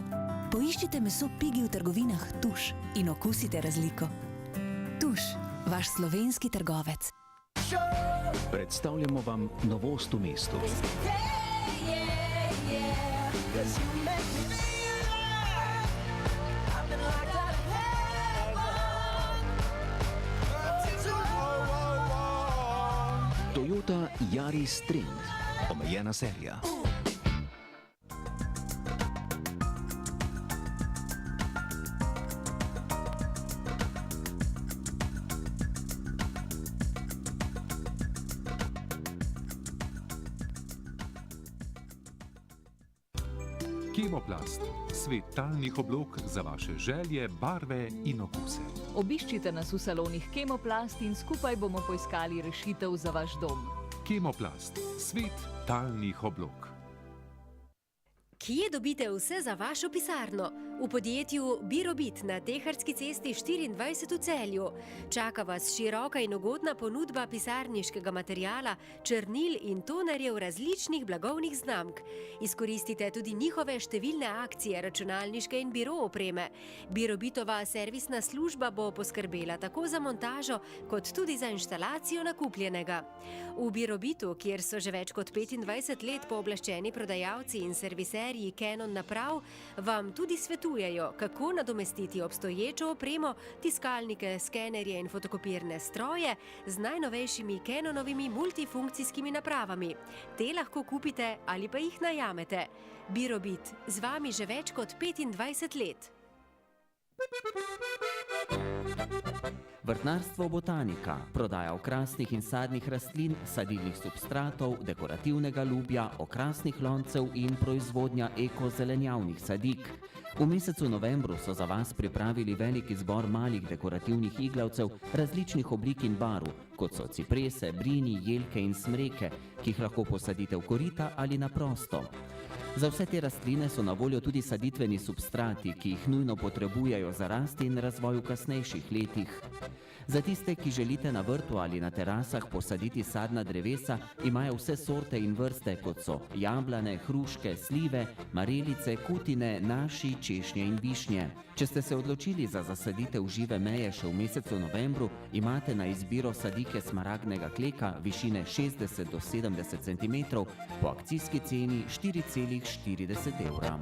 Poiščite meso Pigi v trgovinah Tuš in okusite razliko. Tuš, vaš slovenski trgovec. Predstavljamo vam novost v mestu. Toyota Yaris Trend, omejena serija. Kemoplast, svet talnih oblog za vaše želje, barve in okuse. Obiščite nas v salonih Kemoplast in skupaj bomo poiskali rešitev za vaš dom. Kemoplast, svet talnih oblog. Kje dobite vse za vašo pisarno? V podjetju Birobit na Teharski cesti 24 v Celju. Čaka vas široka in ugodna ponudba pisarniškega materiala, črnil in tonerjev različnih blagovnih znamk. Izkoristite tudi njihove številne akcije računalniške in biro opreme. Birobitova servisna služba bo poskrbela tako za montažo, kot tudi za inštalacijo nakupljenega. V Birobitu, kjer so že več kot 25 let pooblaščeni prodajalci in serviserji Canon naprav, vam tudi svetujejo, kako nadomestiti obstoječo opremo, tiskalnike, skenerje in fotokopirne stroje z najnovejšimi Canonovimi multifunkcijskimi napravami. Te lahko kupite ali pa jih najamete. Birobit, z vami že več kot 25 let. Vrtnarstvo Botanika, prodaja okrasnih in sadnih rastlin, sadilnih substratov, dekorativnega lubja, okrasnih loncev in proizvodnja ekozelenjavnih sadik. V mesecu novembru so za vas pripravili velik izbor malih dekorativnih iglavcev različnih oblik in barv, kot so ciprese, brini, jelke in smreke, ki jih lahko posadite v korita ali na prosto. Za vse te rastline so na voljo tudi saditveni substrati, ki jih nujno potrebujejo za rast in razvoj v kasnejših letih. Za tiste, ki želite na vrtu ali na terasah posaditi sadna drevesa, imajo vse sorte in vrste, kot so jablane, hruške, slive, marelice, kutine, naši, češnje in višnje. Če ste se odločili za zasaditev žive meje še v mesecu novembru, imate na izbiro sadike smaragdnega kleka višine 60 do 70 cm po akcijski ceni 4,40 evra.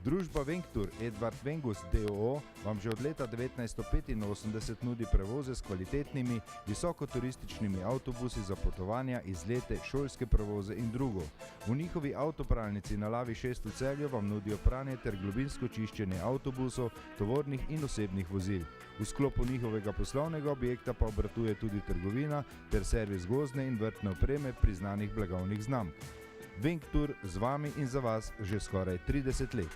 Družba Vengtur Edvard Vengus d.o.o. vam že od leta 1985 nudi prevoze s kvalitetnimi, visokoturističnimi avtobusi za potovanja, izlete, šolske prevoze in drugo. V njihovi avtopralnici na Lavi 6 v Celju vam nudijo pranje ter globinsko čiščenje avtobusov, tovornih in osebnih vozil. V sklopu njihovega poslovnega objekta pa obratuje tudi trgovina ter servis gozdne in vrtne opreme priznanih blagovnih znamk. Vengtur z vami in za vas že skoraj 30 let.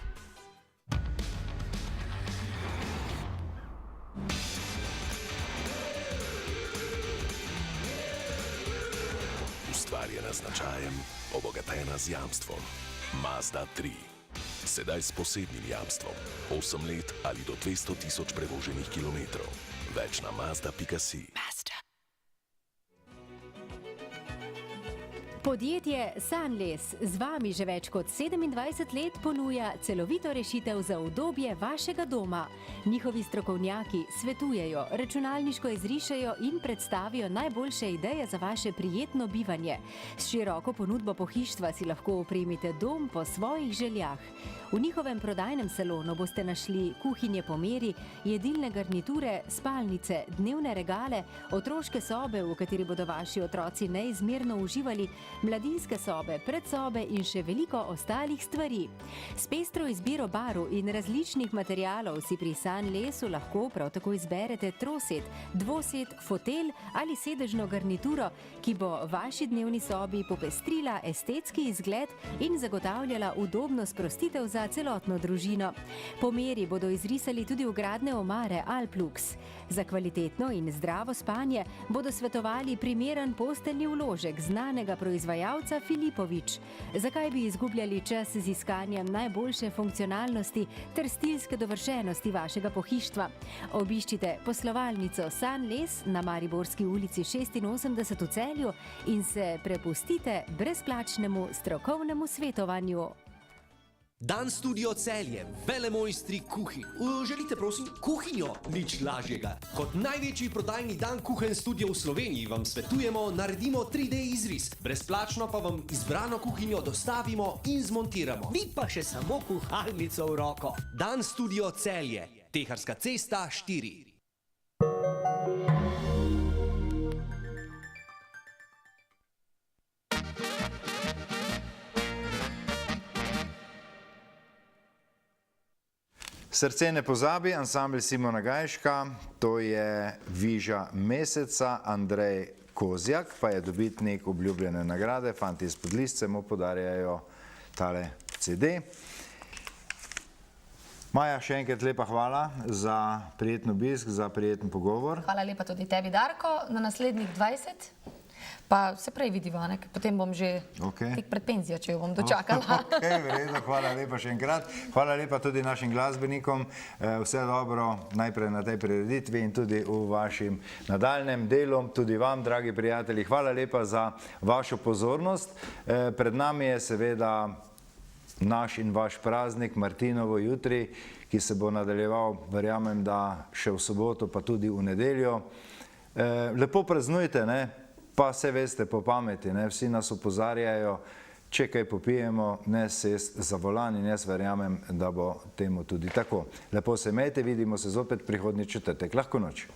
Ustvarjena z značajem, obogatena z jamstvom. Mazda 3. Sedaj s posebnim jamstvom. 8 let ali do 200 tisoč prevoženih kilometrov. Več na mazda.si. Podjetje Sunless z vami že več kot 27 let ponuja celovito rešitev za udobje vašega doma. Njihovi strokovnjaki svetujejo, računalniško izrišejo in predstavijo najboljše ideje za vaše prijetno bivanje. S široko ponudbo pohištva si lahko opremite dom po svojih željah. V njihovem prodajnem salonu boste našli kuhinje po meri, jedilne garniture, spalnice, dnevne regale, otroške sobe, v kateri bodo vaši otroci neizmerno uživali, mladinske sobe, predsobe in še veliko ostalih stvari. S pestro izbiro barv in različnih materialov si pri Sunlessu lahko prav tako izberete trosed, dvosed, fotelj ali sedežno garnituro, ki bo vaši dnevni sobi popestrila estetski izgled in zagotavljala udobno sprostitev za celotno družino. Po meri bodo izrisali tudi vgradne omare Alplux. Za kvalitetno in zdravo spanje bodo svetovali primeren posteljni vložek znanega proizvajalca Filipovič. Zakaj bi izgubljali čas z iskanjem najboljše funkcionalnosti ter stilske dovršenosti vašega pohištva? Obiščite poslovalnico Sunless na Mariborski ulici 86 v Celju in se prepustite brezplačnemu strokovnemu svetovanju. Dan Studio Celje, velemojstri kuhinj. Želite prosim kuhinjo? Nič lažjega. Kot največji prodajni dan kuhen studio v Sloveniji vam svetujemo, naredimo 3D izris. Brezplačno pa vam izbrano kuhinjo dostavimo in zmontiramo. Vi pa še samo kuhalnico v roko. Dan Studio Celje, Teharska cesta 4. Srce ne pozabi, ansambl Simona Gajška, to je Viža meseca, Andrej Kozjak, pa je dobitnik obljubljene nagrade, fanti iz Podlisce mu podarjajo tale CD. Maja, še enkrat lepa hvala za prijeten obisk, za prijeten pogovor. Hvala lepa tudi tebi, Darko, na naslednjih 20. Pa se prej vidiva, potem bom že tik pred penzijo, če jo bom dočakala. Ok, vredno, hvala lepa še enkrat. Hvala lepa tudi našim glasbenikom. Vse dobro najprej na tej prireditvi in tudi v vašim nadaljnem delu. Tudi vam, dragi prijatelji, hvala lepa za vašo pozornost. Pred nami je seveda naš in vaš praznik, Martinovo jutri, ki se bo nadaljeval, verjamem, da še v soboto, pa tudi v nedeljo. Lepo praznujte, ne? Pa se veste po pameti, vsi nas opozarjajo, če kaj popijemo, ne sest za volan in jaz verjamem, da bo temu tudi tako. Lepo se imejte, vidimo se zopet prihodnji četrtek. Lahko noč.